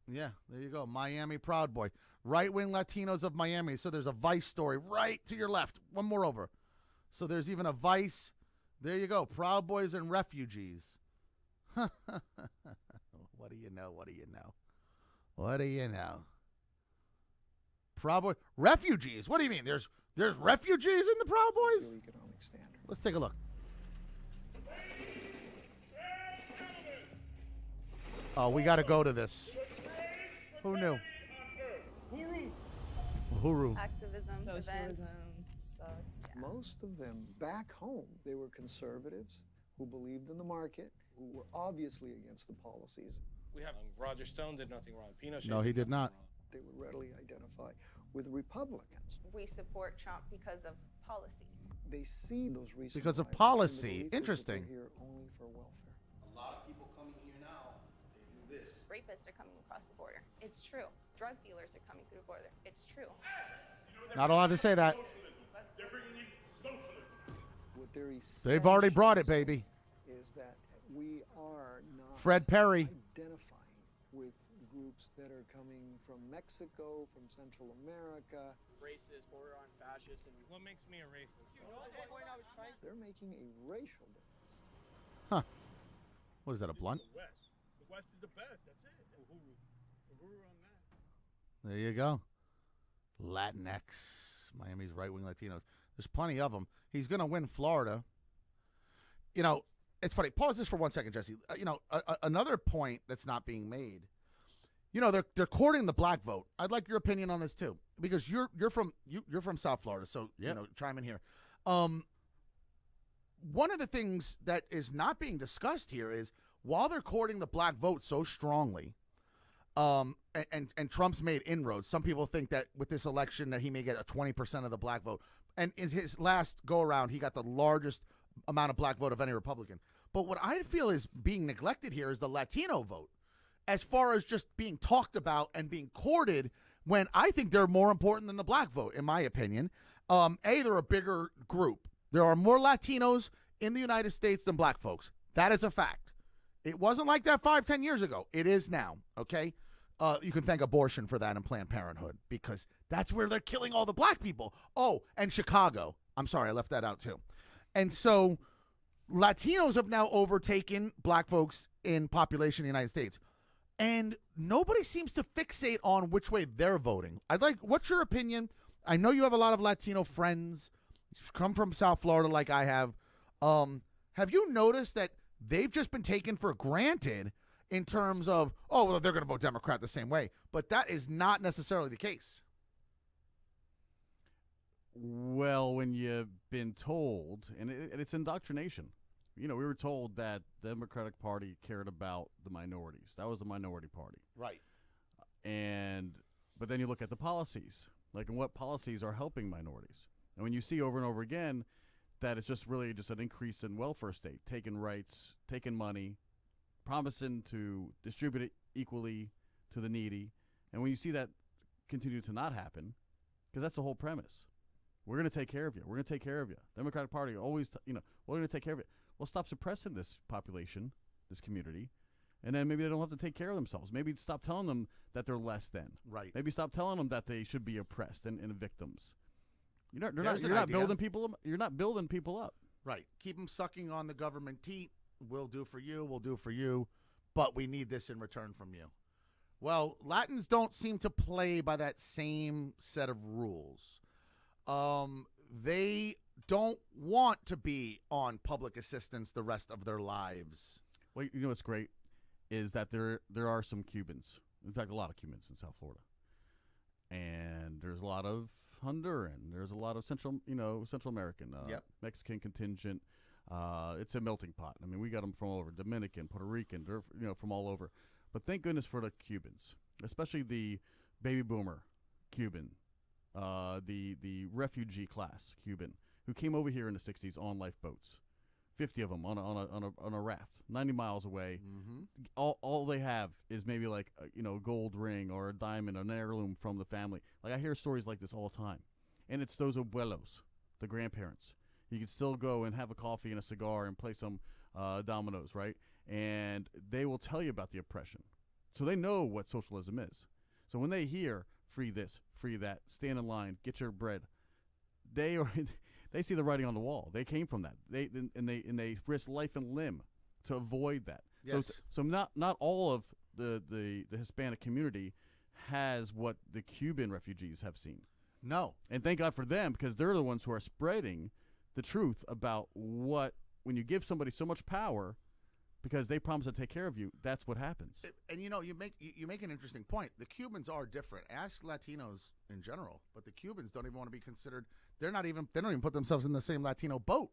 Yeah, there you go. Miami Proud Boy. Right-wing Latinos of Miami. So there's a Vice story right to your left. One more over. So there's even a Vice. There you go. Proud Boys and Refugees. What do you know? What do you know? What do you know? Proud Boy. Refugees? What do you mean? There's refugees in the Proud Boys? Let's take a look. Oh, we got to go to this. Who knew? Huru. Activism, Socialism sucks. Yeah. Most of them back home, they were conservatives who believed in the market, who were obviously against the policies. We have Roger Stone did nothing wrong. Pinochet No, he did not. They would readily identify with Republicans. We support Trump because of policy. They see those recent Because of riots, policy. and the belief is that Interesting. they're here only for welfare. A lot of people coming here now, they do this. Rapists are coming across the border. It's true. Drug dealers are coming through the border. It's true. Not allowed to say that. They're bringing in socialism. What they're They've already brought it, essentially baby. saying is that we are not Fred Perry. identifying with groups that are coming from Mexico, from Central America. Racist, borderline fascist, and What makes me a racist? They're making a racial difference. Huh. What is that, a blunt? The West. The West is the best. That's it. Uhuru on that. There you go. Latinx. Miami's right-wing Latinos. There's plenty of them. He's going to win Florida. It's funny. Pause this for 1 second, Jesse. Another point that's not being made. They're courting the black vote. I'd like your opinion on this too, because you're from South Florida, so chime in here. One of the things that is not being discussed here is while they're courting the black vote so strongly, and Trump's made inroads. Some people think that with this election that he may get a 20% of the black vote. And in his last go around, he got the largest amount of black vote of any Republican. But what I feel is being neglected here is the Latino vote, as far as just being talked about and being courted, when I think they're more important than the black vote, in my opinion. They're a bigger group. There are more Latinos in the United States than black folks. That is a fact. It wasn't like that 5-10 years ago. It is now, okay? You can thank abortion for that and Planned Parenthood, because that's where they're killing all the black people. Oh, and Chicago. I'm sorry, I left that out too. And so Latinos have now overtaken black folks in population in the United States. And nobody seems to fixate on which way they're voting. What's your opinion? I know you have a lot of Latino friends. You come from South Florida like I have. Have you noticed that they've just been taken for granted in terms of, they're going to vote Democrat the same way? But that is not necessarily the case. Well, when you've been told, and it's indoctrination. we were told that the Democratic Party cared about the minorities. That was the minority party. Right. But then you look at the policies, like, and what policies are helping minorities. And when you see over and over again that it's just really just an increase in welfare state, taking rights, taking money, promising to distribute it equally to the needy. And when you see that continue to not happen, because that's the whole premise. We're going to take care of you. We're going to take care of you. Democratic Party always, we're going to take care of it. Well, stop suppressing this population, this community, and then maybe they don't have to take care of themselves. Maybe stop telling them that they're less than. Right. Maybe stop telling them that they should be oppressed and victims. You're There's an not idea. building people. You're not building people up. Right. Keep them sucking on the government teat. We'll do for you. We'll do for you. But we need this in return from you. Well, Latins don't seem to play by that same set of rules. They don't want to be on public assistance the rest of their lives. Well, you know what's great is that there are some Cubans. In fact, a lot of Cubans in South Florida, and there's a lot of Honduran. There's a lot of Central American, Mexican contingent. It's a melting pot. I mean, we got them from all over, Dominican, Puerto Rican. They're from all over. But thank goodness for the Cubans, especially the baby boomer Cuban, the refugee class Cuban who came over here in the 60s on lifeboats, 50 of them on a raft, 90 miles away. Mm-hmm. All they have is maybe like a gold ring or a diamond or an heirloom from the family. Like, I hear stories like this all the time, and it's those abuelos, the grandparents. You can still go and have a coffee and a cigar and play some dominoes, right? And they will tell you about the oppression. So they know what socialism is. So when they hear free this, free that, stand in line, get your bread, they see the writing on the wall. They came from that. They risk life and limb to avoid that. Yes. So not all of the Hispanic community has what the Cuban refugees have seen. No. And thank God for them, because they're the ones who are spreading the truth about when you give somebody so much power because they promise to take care of you, that's what happens. And you make an interesting point. The Cubans are different. Ask Latinos in general, but the Cubans don't even want to be considered. They don't even put themselves in the same Latino boat,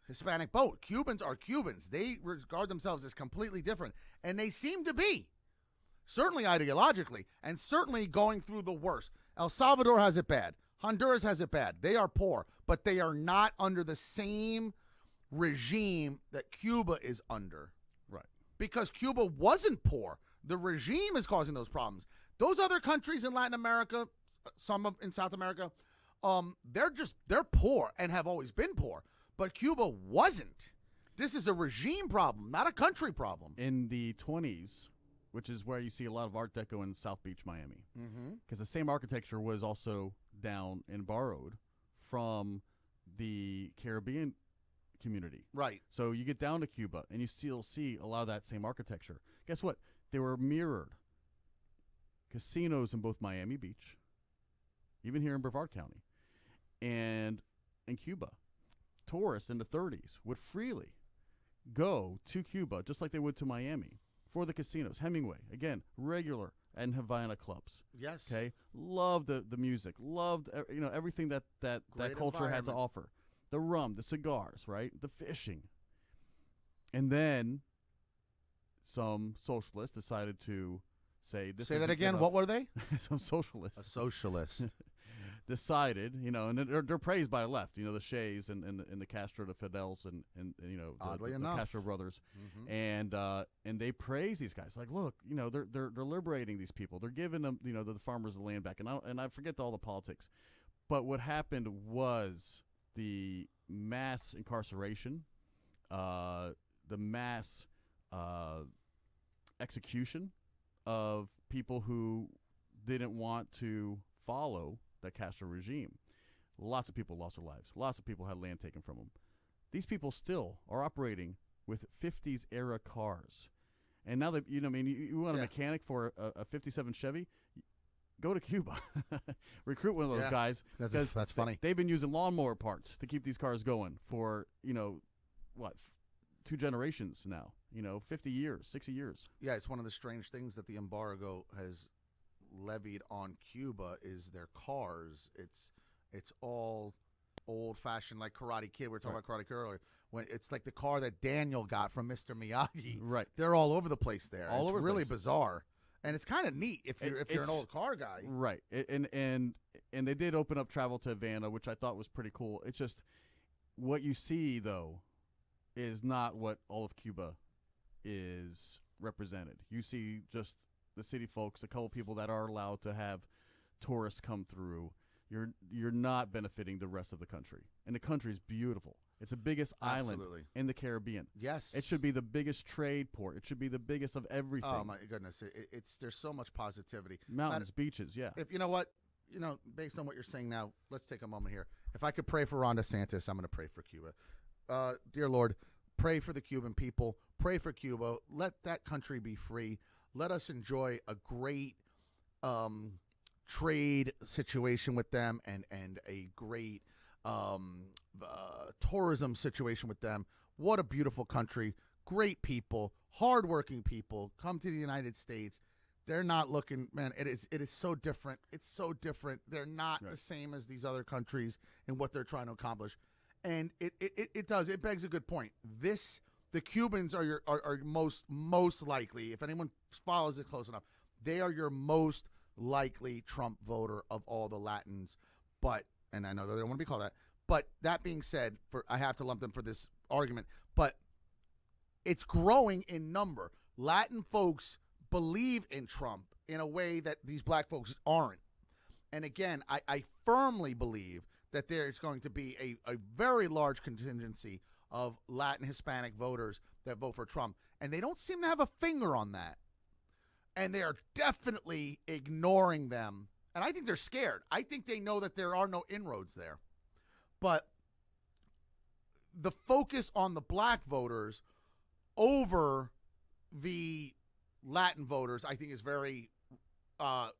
Hispanic boat. Cubans are Cubans. They regard themselves as completely different, and they seem to be, certainly ideologically, and certainly going through the worst. El Salvador has it bad. Honduras has it bad. They are poor, but they are not under the same regime that Cuba is under. Right. Because Cuba wasn't poor. The regime is causing those problems. Those other countries in Latin America, in South America, they're poor and have always been poor. But Cuba wasn't. This is a regime problem, not a country problem. In the 20s, which is where you see a lot of Art Deco in South Beach, Miami, because the same architecture was also down and borrowed from the Caribbean community. Right. So you get down to Cuba, and you still see a lot of that same architecture. Guess what? They were mirrored. Casinos in both Miami Beach, even here in Brevard County, and in Cuba. Tourists in the 30s would freely go to Cuba, just like they would to Miami, for the casinos. Hemingway, again, regular and Havana clubs. Yes. Okay. Loved the music. Loved everything that culture had to offer. The rum, the cigars, right? The fishing. And then some socialists decided to say this. Say that again. What were they? Some socialists. A socialist. Decided, and they're praised by the left, the Shays and the Castro, the Fidels, and Oddly the enough. Castro brothers, Mm-hmm. and they praise these guys. Like, look, they're liberating these people. They're giving them, the farmers the land back. And I forget all the politics, but what happened was the mass incarceration, the mass execution of people who didn't want to follow the Castro regime. Lots of people lost their lives. Lots of people had land taken from them. These people still are operating with 50s era cars. And now that, you want a mechanic for a 57 Chevy, go to Cuba. Recruit one of those guys. That's funny. They've been using lawnmower parts to keep these cars going for, 2 generations now. 50 years, 60 years. Yeah, it's one of the strange things that the embargo has levied on Cuba is their cars. It's all old-fashioned like Karate Kid. We were talking about Karate Kid earlier. When it's like the car that Daniel got from Mr. Miyagi. Right. They're all over the place there. All it's over the really place. bizarre, and it's kind of neat if you're an It's- old car guy. Right. And they did open up travel to Havana, which I thought was pretty cool. It's just what you see though is not what all of Cuba is represented. You see just the city folks, a couple people that are allowed to have tourists come through. You're not benefiting the rest of the country. And the country is beautiful. It's the biggest island Absolutely. in the Caribbean. Yes, It should be the biggest trade port. It should be the biggest of everything. Oh my goodness, it's there's so much positivity. Mountains, beaches, yeah. If you know what, based on what you're saying now, let's take a moment here. If I could pray for Ron DeSantis, I'm going to pray for Cuba. Dear Lord, pray for the Cuban people. Pray for Cuba. Let that country be free. Let us enjoy a great trade situation with them and a great tourism situation with them. What a beautiful country. Great people, hardworking people come to the United States. They're not looking, man, it is so different. It's so different. They're not the same as these other countries in what they're trying to accomplish. And it begs a good point. The Cubans are most likely, if anyone follows it close enough, they are your most likely Trump voter of all the Latins. But, and I know that they don't want to be called that, but that being said, I have to lump them for this argument, but it's growing in number. Latin folks believe in Trump in a way that these black folks aren't. And again, I firmly believe that there's going to be a very large contingency of Latin Hispanic voters that vote for Trump. And they don't seem to have a finger on that. And they are definitely ignoring them. And I think they're scared. I think they know that there are no inroads there. But the focus on the black voters over the Latin voters, I think, is very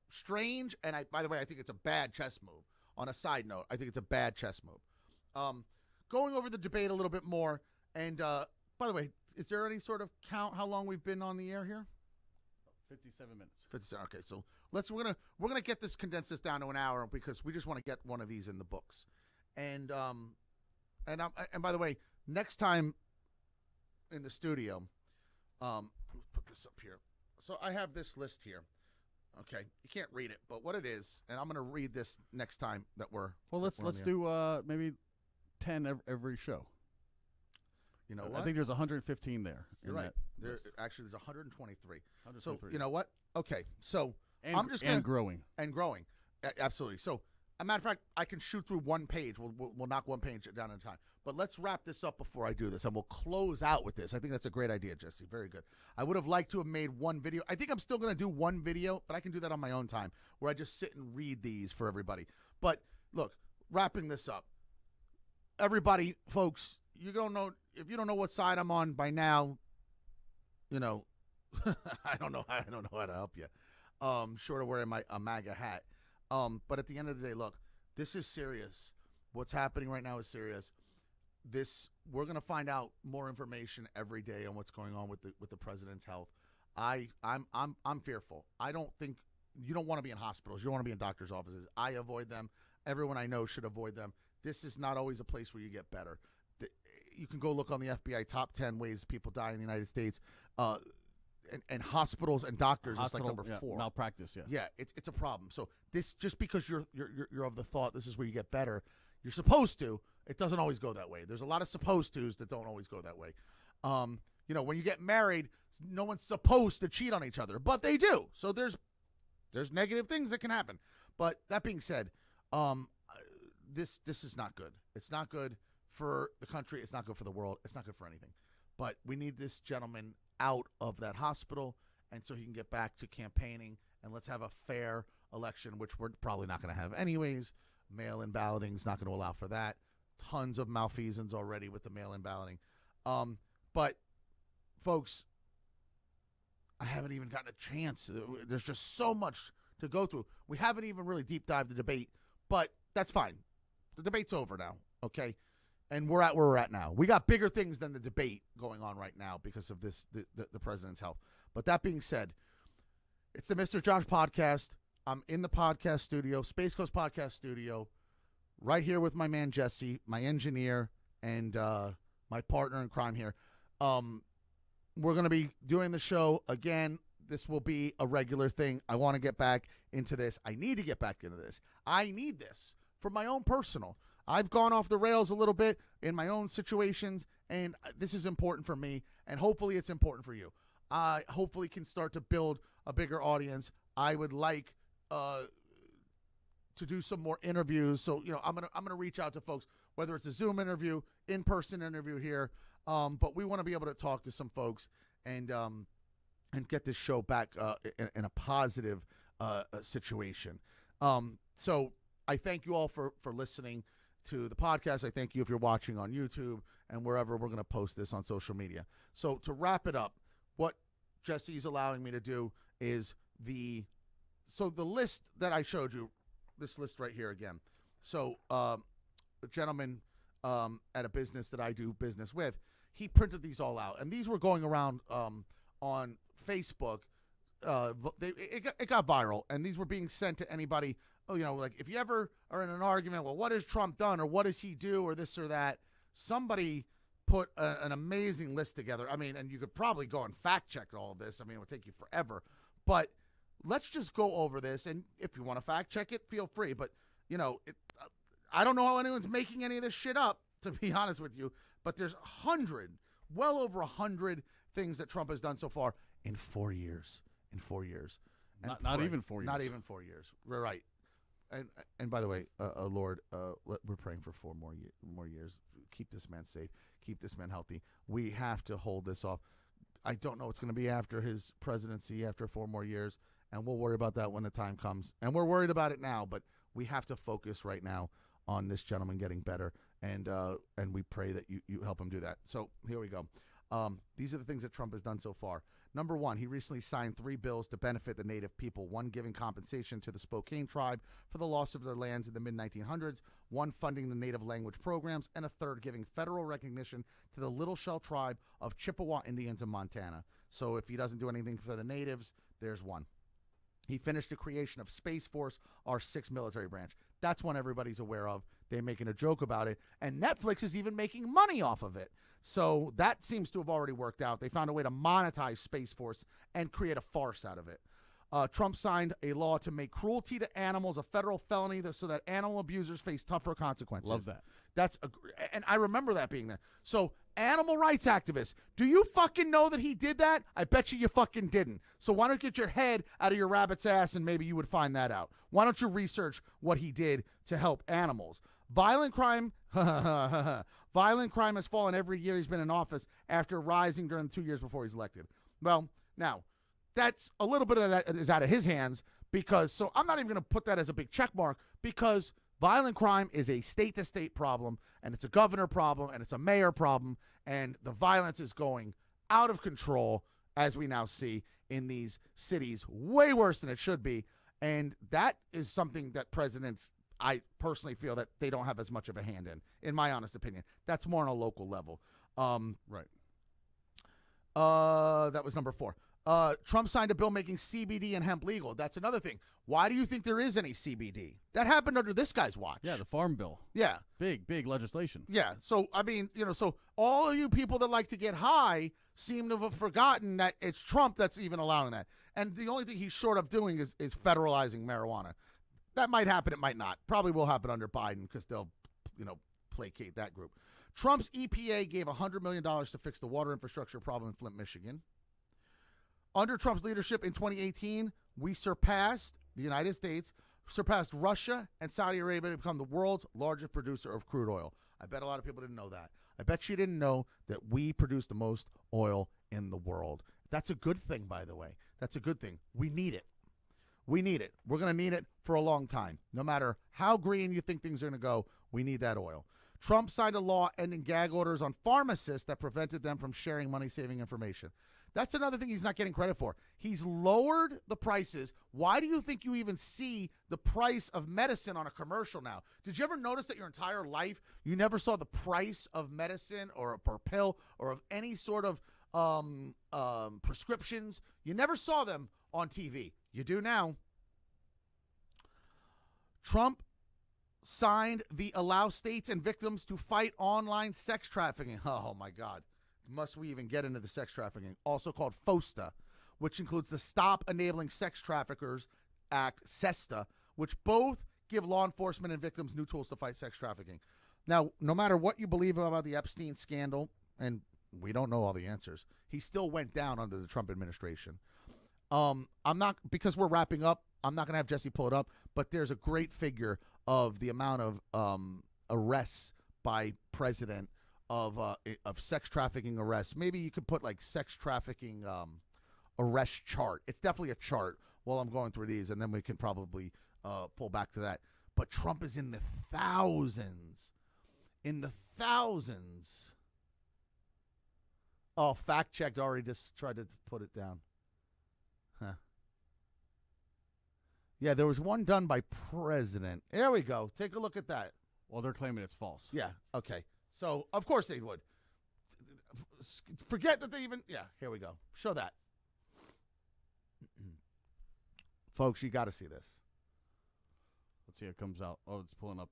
strange. And by the way, I think it's a bad chess move. On a side note, I think it's a bad chess move. Going over the debate a little bit more. And by the way, is there any sort of count how long we've been on the air here? 57 minutes. 57. Okay, so we're gonna condense this down to an hour because we just want to get one of these in the books. And by the way, next time in the studio, let me put this up here. So I have this list here. Okay, you can't read it, but what it is, and I'm gonna read this next time that we're. Well, let's do maybe 10 every show. You know what? I think there's 115 there. You're right. There's 123. So you know what? Okay, so I'm just gonna growing. Absolutely. So, a matter of fact, I can shoot through one page. We'll knock one page down at a time. But let's wrap this up before I do this, and we'll close out with this. I think that's a great idea, Jesse. Very good. I would have liked to have made one video. I think I'm still going to do one video, but I can do that on my own time, where I just sit and read these for everybody. But look, wrapping this up, everybody, folks, if you don't know what side I'm on by now, I don't know how to help you. Short of wearing a MAGA hat. But at the end of the day, look, this is serious. What's happening right now is serious. We're going to find out more information every day on what's going on with the president's health. I'm fearful. I don't think you don't want to be in hospitals. You don't want to be in doctors' offices. I avoid them. Everyone I know should avoid them. This is not always a place where you get better. You can go look on the FBI top 10 ways people die in the United States. And hospitals and doctors is like number 4. Malpractice, yeah. Yeah, it's a problem. So this, just because you're of the thought this is where you get better, you're supposed to. It doesn't always go that way. There's a lot of supposed tos that don't always go that way. When you get married, no one's supposed to cheat on each other, but they do. So there's negative things that can happen. But that being said, this is not good. It's not good for the country. It's not good for the world. It's not good for anything. But we need this gentleman out of that hospital, and so he can get back to campaigning, and let's have a fair election, which we're probably not going to have anyways. Mail-in balloting is not going to allow for that. Tons of malfeasance already with the mail-in balloting. But, folks, I haven't even gotten a chance. There's just so much to go through. We haven't even really deep dived the debate, but that's fine. The debate's over now, okay? And we're at where we're at now. We got bigger things than the debate going on right now because of the president's health. But that being said, it's the Mr. Josh Podcast. I'm in the podcast studio, Space Coast Podcast Studio. right here with my man Jesse, my engineer, and my partner in crime here. We're going to be doing the show again. This will be a regular thing. I want to get back into this. I need to get back into this. I need this for my own personal. I've gone off the rails a little bit in my own situations, and this is important for me, and hopefully it's important for you. I hopefully can start to build a bigger audience. I would like to do some more interviews. So, I'm gonna reach out to folks, whether it's a Zoom interview, in-person interview here, but we want to be able to talk to some folks and get this show back in a positive situation. So I thank you all for listening to the podcast. I thank you if you're watching on YouTube and wherever we're going to post this on social media. So to wrap it up, what Jesse's allowing me to do is the list that I showed you, this list right here again. So a gentleman at a business that I do business with, he printed these all out, and these were going around on Facebook. It got viral, and these were being sent to anybody. Like if you ever are in an argument, well, what has Trump done, or what does he do, or this or that? Somebody put an amazing list together. I mean, and you could probably go and fact check all of this. I mean, it would take you forever, but let's just go over this. And if you want to fact check it, feel free. But I don't know how anyone's making any of this shit up, to be honest with you. But there's well over 100 things that Trump has done so far in 4 years. Not even 4 years. Not even 4 years. We're right. And by the way, Lord, we're praying for 4 more years. Keep this man safe. Keep this man healthy. We have to hold this off. I don't know what's going to be after his presidency after 4 more years, and we'll worry about that when the time comes. And we're worried about it now, but we have to focus right now on this gentleman getting better, and we pray that you help him do that. So here we go. These are the things that Trump has done so far. Number 1, he recently signed 3 bills to benefit the native people. 1 giving compensation to the Spokane tribe for the loss of their lands in the mid-1900s, 1 funding the native language programs, and a 3rd giving federal recognition to the Little Shell tribe of Chippewa Indians in Montana. So if he doesn't do anything for the natives, there's 1. He finished the creation of Space Force, our 6th military branch. That's one everybody's aware of. They're making a joke about it, and Netflix is even making money off of it. So that seems to have already worked out. They found a way to monetize Space Force and create a farce out of it. Trump signed a law to make cruelty to animals a federal felony so that animal abusers face tougher consequences. Love that. And I remember that being there. So animal rights activists, do you fucking know that he did that? I bet you fucking didn't. So why don't you get your head out of your rabbit's ass and maybe you would find that out. Why don't you research what he did to help animals? Violent crime has fallen every year he's been in office after rising during the 2 years before he's elected. Well, now, that's a little bit of that is out of his hands so I'm not even going to put that as a big check mark because violent crime is a state-to-state problem, and it's a governor problem, and it's a mayor problem, and the violence is going out of control, as we now see in these cities, way worse than it should be, and that is something that presidents, I personally feel that they don't have as much of a hand in my honest opinion. That's more on a local level. Right. That was number 4. Trump signed a bill making CBD and hemp legal. That's another thing. Why do you think there is any CBD? That happened under this guy's watch. Yeah, the Farm Bill. Yeah. Big legislation. Yeah. So, I mean, so all of you people that like to get high seem to have forgotten that it's Trump that's even allowing that. And the only thing he's short of doing is federalizing marijuana. That might happen. It might not. Probably will happen under Biden because they'll, placate that group. Trump's EPA gave $100 million to fix the water infrastructure problem in Flint, Michigan. Under Trump's leadership in 2018, the United States surpassed Russia and Saudi Arabia to become the world's largest producer of crude oil. I bet a lot of people didn't know that. I bet you didn't know that we produce the most oil in the world. That's a good thing, by the way. That's a good thing. We need it. We're going to need it for a long time. No matter how green you think things are going to go, we need that oil. Trump signed a law ending gag orders on pharmacists that prevented them from sharing money-saving information. That's another thing he's not getting credit for. He's lowered the prices. Why do you think you even see the price of medicine on a commercial now? Did you ever notice that your entire life you never saw the price of medicine or per pill or of any sort of prescriptions? You never saw them on TV. You do now. Trump signed the Allow States and Victims to Fight Online Sex Trafficking. Oh, my God. Must we even get into the sex trafficking? Also called FOSTA, which includes the Stop Enabling Sex Traffickers Act, SESTA, which both give law enforcement and victims new tools to fight sex trafficking. Now, no matter what you believe about the Epstein scandal, and we don't know all the answers, he still went down under the Trump administration. I'm not, because we're wrapping up, I'm not going to have Jesse pull it up, but there's a great figure of the amount of arrests by president of sex trafficking arrests. Maybe you could put like sex trafficking arrest chart. It's definitely a chart while I'm going through these, and then we can probably pull back to that. But Trump is in the thousands. In the thousands. Oh, fact checked already just tried to put it down. Huh. Yeah, there was one done by president. There we go. Take a look at that. Well, they're claiming it's false. Yeah, okay. So, of course they would. Forget that they even... Yeah, here we go. Show that. Folks, you got to see this. Let's see, it comes out. Oh, it's pulling up.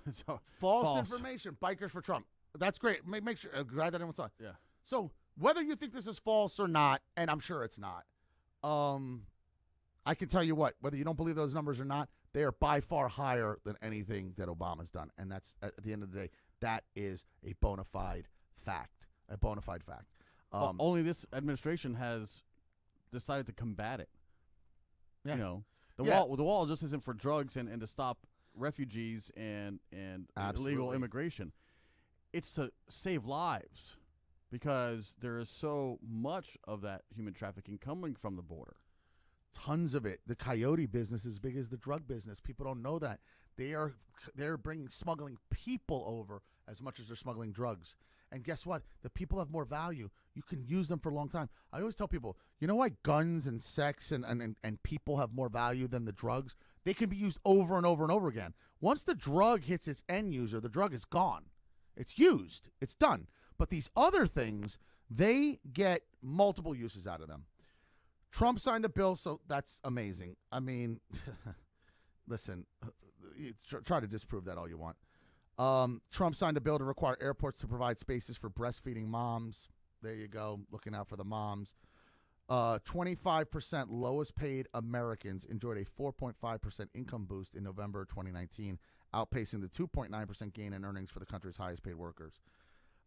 It's false information. Bikers for Trump. That's great. Make sure. Glad that everyone saw it. Yeah. So, whether you think this is false or not, and I'm sure it's not, I can tell you what, whether you don't believe those numbers or not, they are by far higher than anything that Obama's done. And that's, at the end of the day, that is a bona fide fact. A bona fide fact. Only this administration has decided to combat it. Yeah. You know, the wall just isn't for drugs and to stop refugees and illegal immigration. It's to save lives, because there is so much of that human trafficking coming from the border. Tons of it. The coyote business is as big as the drug business. People don't know that. They're smuggling people over as much as they're smuggling drugs. And guess what? The people have more value. You can use them for a long time. I always tell people, you know why guns and sex and people have more value than the drugs? They can be used over and over and over again. Once the drug hits its end user, the drug is gone. It's used. It's done. But these other things, they get multiple uses out of them. Trump signed a bill, so that's amazing. I mean, listen, try to disprove that all you want. Trump signed a bill to require airports to provide spaces for breastfeeding moms. There you go, looking out for the moms. 25% lowest paid Americans enjoyed a 4.5% income boost in November 2019, outpacing the 2.9% gain in earnings for the country's highest paid workers.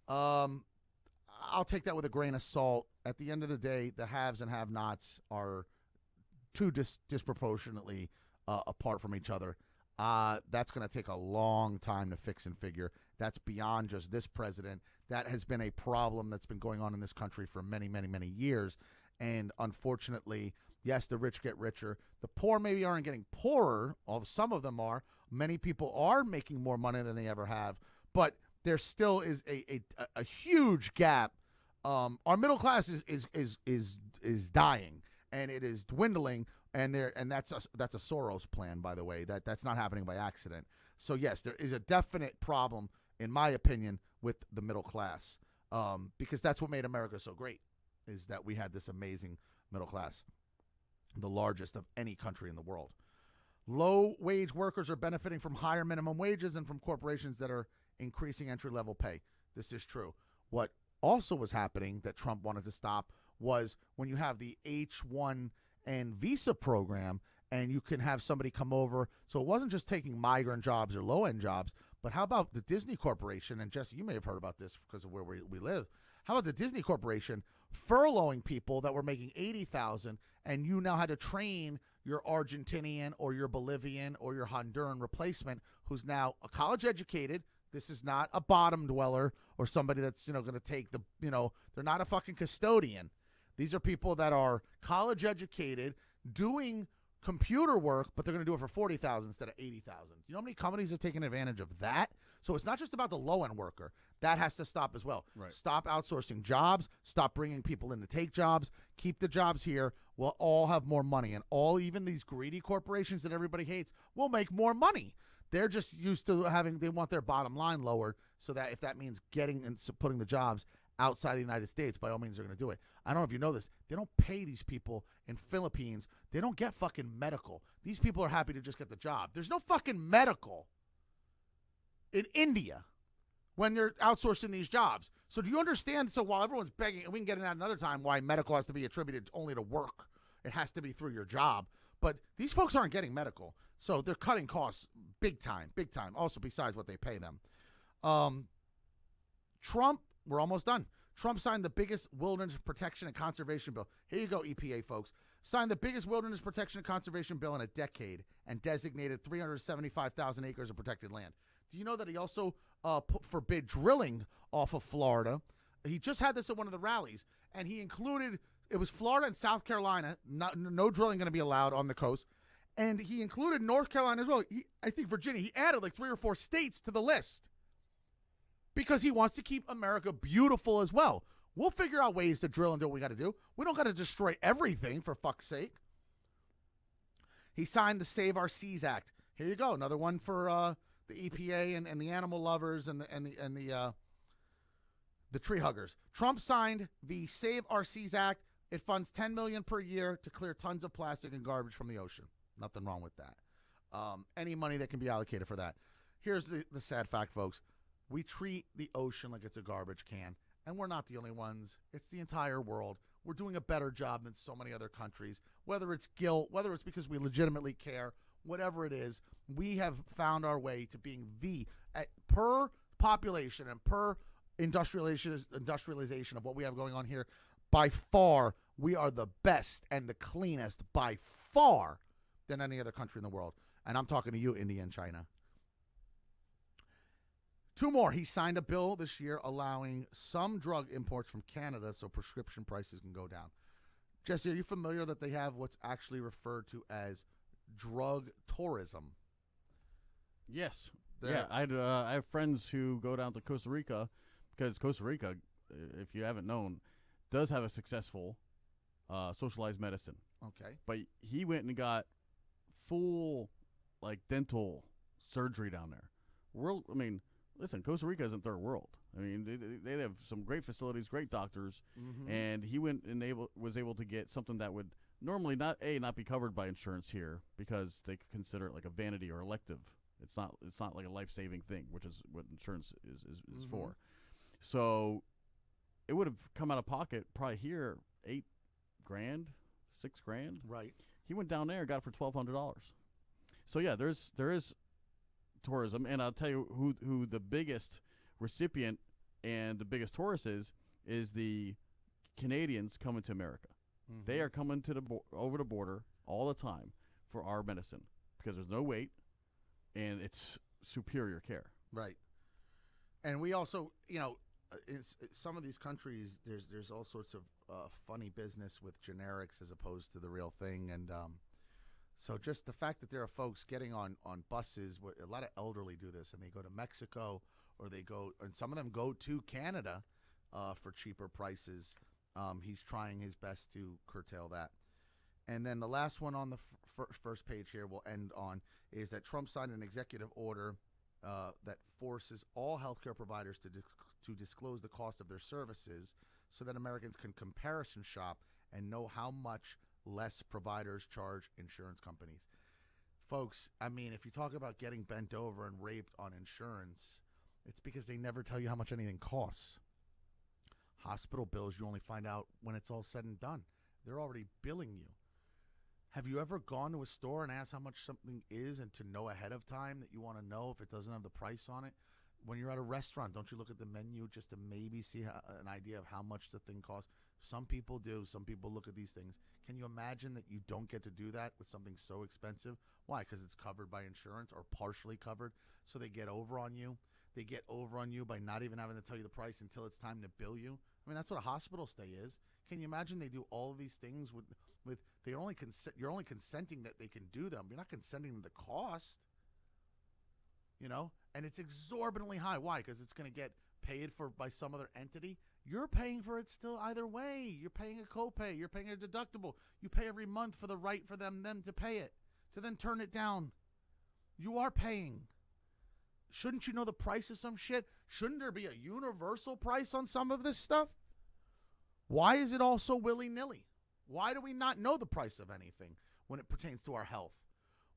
I'll take that with a grain of salt. At the end of the day, the haves and have-nots are too disproportionately apart from each other. That's going to take a long time to fix and figure. That's beyond just this president. That has been a problem that's been going on in this country for many, many, many years. And unfortunately, yes, the rich get richer. The poor maybe aren't getting poorer, although some of them are. Many people are making more money than they ever have. But there still is a huge gap. Our middle class is dying, and it is dwindling. And that's a Soros plan, by the way. That's not happening by accident. So yes, there is a definite problem, in my opinion, with the middle class, because that's what made America so great, is that we had this amazing middle class, the largest of any country in the world. Low-wage workers are benefiting from higher minimum wages and from corporations that are increasing entry-level pay. This is true. What also was happening that Trump wanted to stop was when you have the H-1 and visa program, and you can have somebody come over. So it wasn't just taking migrant jobs or low-end jobs, but how about the Disney Corporation? And Jesse, you may have heard about this because of where we live. How about the Disney Corporation furloughing people that were making $80,000, and you now had to train your Argentinian or your Bolivian or your Honduran replacement who's now a college educated. This is not a bottom dweller or somebody that's, going to take the, they're not a fucking custodian. These are people that are college educated doing computer work, but they're going to do it for $40,000 instead of $80,000. You know how many companies are taking advantage of that? So it's not just about the low-end worker. That has to stop as well. Right. Stop outsourcing jobs. Stop bringing people in to take jobs. Keep the jobs here. We'll all have more money. And even these greedy corporations that everybody hates will make more money. They're just used to they want their bottom line lowered, so that if that means getting and putting the jobs outside the United States, by all means, they're going to do it. I don't know if you know this. They don't pay these people in Philippines. They don't get fucking medical. These people are happy to just get the job. There's no fucking medical in India when they're outsourcing these jobs. So do you understand? So while everyone's begging, and we can get into that another time, why medical has to be attributed only to work. It has to be through your job. But these folks aren't getting medical. So they're cutting costs big time, big time. Also, besides what they pay them. Trump, we're almost done. Trump signed the biggest wilderness protection and conservation bill. Here you go, EPA folks. Signed the biggest wilderness protection and conservation bill in a decade and designated 375,000 acres of protected land. Do you know that he also forbid drilling off of Florida? He just had this at one of the rallies, and he included, it was Florida and South Carolina, no drilling going to be allowed on the coast, and he included North Carolina as well. I think Virginia. He added like 3 or 4 states to the list because he wants to keep America beautiful as well. We'll figure out ways to drill and do what we got to do. We don't got to destroy everything, for fuck's sake. He signed the Save Our Seas Act. Here you go, another one for the EPA and the animal lovers and the tree huggers. Trump signed the Save Our Seas Act. It funds $10 million per year to clear tons of plastic and garbage from the ocean. Nothing wrong with that. Any money that can be allocated for that. Here's the sad fact, folks. We treat the ocean like it's a garbage can, and we're not the only ones. It's the entire world. We're doing a better job than so many other countries, whether it's guilt, whether it's because we legitimately care, whatever it is. We have found our way to being per population and per industrialization of what we have going on here, by far, we are the best and the cleanest by far than any other country in the world. And I'm talking to you, India and China. 2 more. He signed a bill this year allowing some drug imports from Canada so prescription prices can go down. Jesse, are you familiar that they have what's actually referred to as drug tourism? Yes. Yeah, I have friends who go down to Costa Rica because Costa Rica, if you haven't known, does have a successful socialized medicine. Okay. But he went and got full, like, dental surgery down there. Listen, Costa Rica isn't third world. I mean, they have some great facilities, great doctors, and he went and was able to get something that would normally not be covered by insurance here because they could consider it like a vanity or elective. It's not like a life-saving thing, which is what insurance is for. So it would have come out of pocket probably here $8,000, $6,000. Right. He went down there and got it for $1,200. So yeah, there is tourism, and I'll tell you who the biggest recipient and the biggest tourist is the Canadians coming to America. They are coming to over the border all the time for our medicine because there's no wait and it's superior care. Right. And we also, in some of these countries, there's all sorts of funny business with generics as opposed to the real thing, and so just the fact that there are folks getting on buses, a lot of elderly do this, and they go to Mexico or and some of them go to Canada for cheaper prices. He's trying his best to curtail that. And then the last one on the first page here we'll end on is that Trump signed an executive order that forces all healthcare providers to disclose the cost of their services so that Americans can comparison shop and know how much less providers charge insurance companies. Folks, I mean, if you talk about getting bent over and raped on insurance, it's because they never tell you how much anything costs. Hospital bills, you only find out when it's all said and done. They're already billing you. Have you ever gone to a store and asked how much something is and to know ahead of time that you want to know if it doesn't have the price on it? When you're at a restaurant, don't you look at the menu just to maybe see an idea of how much the thing costs? Some people do. Some people look at these things. Can you imagine that you don't get to do that with something so expensive? Why? Because it's covered by insurance or partially covered. So they get over on you. They get over on you by not even having to tell you the price until it's time to bill you. I mean, that's what a hospital stay is. Can you imagine they do all of these things with you're only consenting that they can do them. You're not consenting to the cost. And it's exorbitantly high. Why? Because it's going to get paid for by some other entity. You're paying for it still either way. You're paying a copay. You're paying a deductible. You pay every month for the right for them to pay it, to then turn it down. You are paying. Shouldn't you know the price of some shit? Shouldn't there be a universal price on some of this stuff? Why is it all so willy-nilly? Why do we not know the price of anything when it pertains to our health?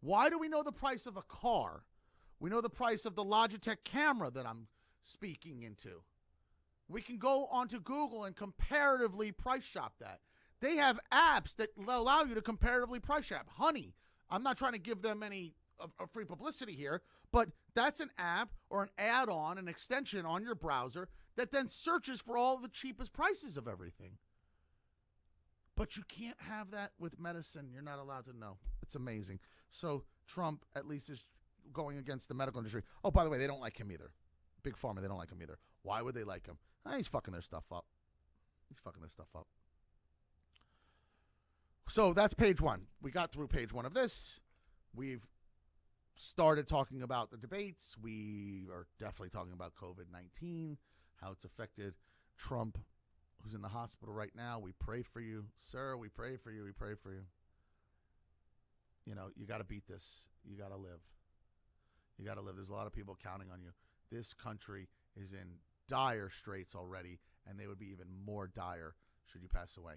Why do we know the price of a car? We know the price of the Logitech camera that I'm speaking into. We can go onto Google and comparatively price shop that. They have apps that allow you to comparatively price shop. Honey, I'm not trying to give them any free publicity here, but that's an app or an add-on, an extension on your browser that then searches for all the cheapest prices of everything. But you can't have that with medicine. You're not allowed to know. It's amazing. So Trump at least is going against the medical industry. Oh, by the way, they don't like him either. Big Pharma, they don't like him either. Why would they like him? He's fucking their stuff up. So that's page one. We got through page one of this. We've started talking about the debates. We are definitely talking about COVID-19, how it's affected Trump, who's in the hospital right now. We pray for you, sir. We pray for you. We pray for you. You know, you got to beat this. You got to live. You got to live. There's a lot of people counting on you. This country is in dire straits already, and they would be even more dire should you pass away.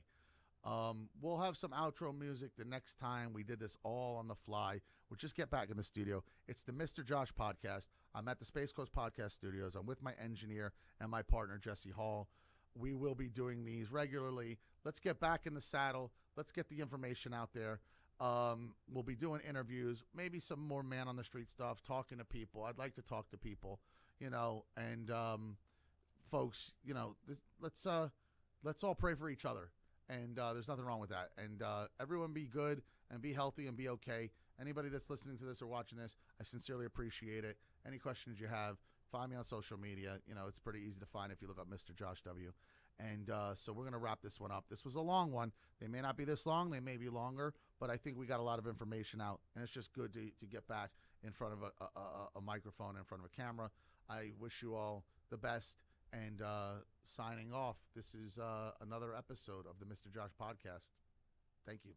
We'll have some outro music the next time. We did this all on the fly. We'll just get back in the studio. It's the Mr. Josh Podcast. I'm at the Space Coast Podcast Studios. I'm with my engineer and my partner, Jesse Hall. We will be doing these regularly. Let's get back in the saddle. Let's get the information out there. We'll be doing interviews, maybe some more man on the street stuff, talking to people. I'd like to talk to people, you know, and folks, you know, let's all pray for each other. And there's nothing wrong with that. And everyone be good and be healthy and be okay. Anybody that's listening to this or watching this, I sincerely appreciate it. Any questions you have, find me on social media. You know, it's pretty easy to find if you look up MisterJoshW. And so we're going to wrap this one up. This was a long one. They may not be this long. They may be longer. But I think we got a lot of information out. And it's just good to get back in front of a microphone, in front of a camera. I wish you all the best. And signing off, this is another episode of the Mr. Josh Podcast. Thank you.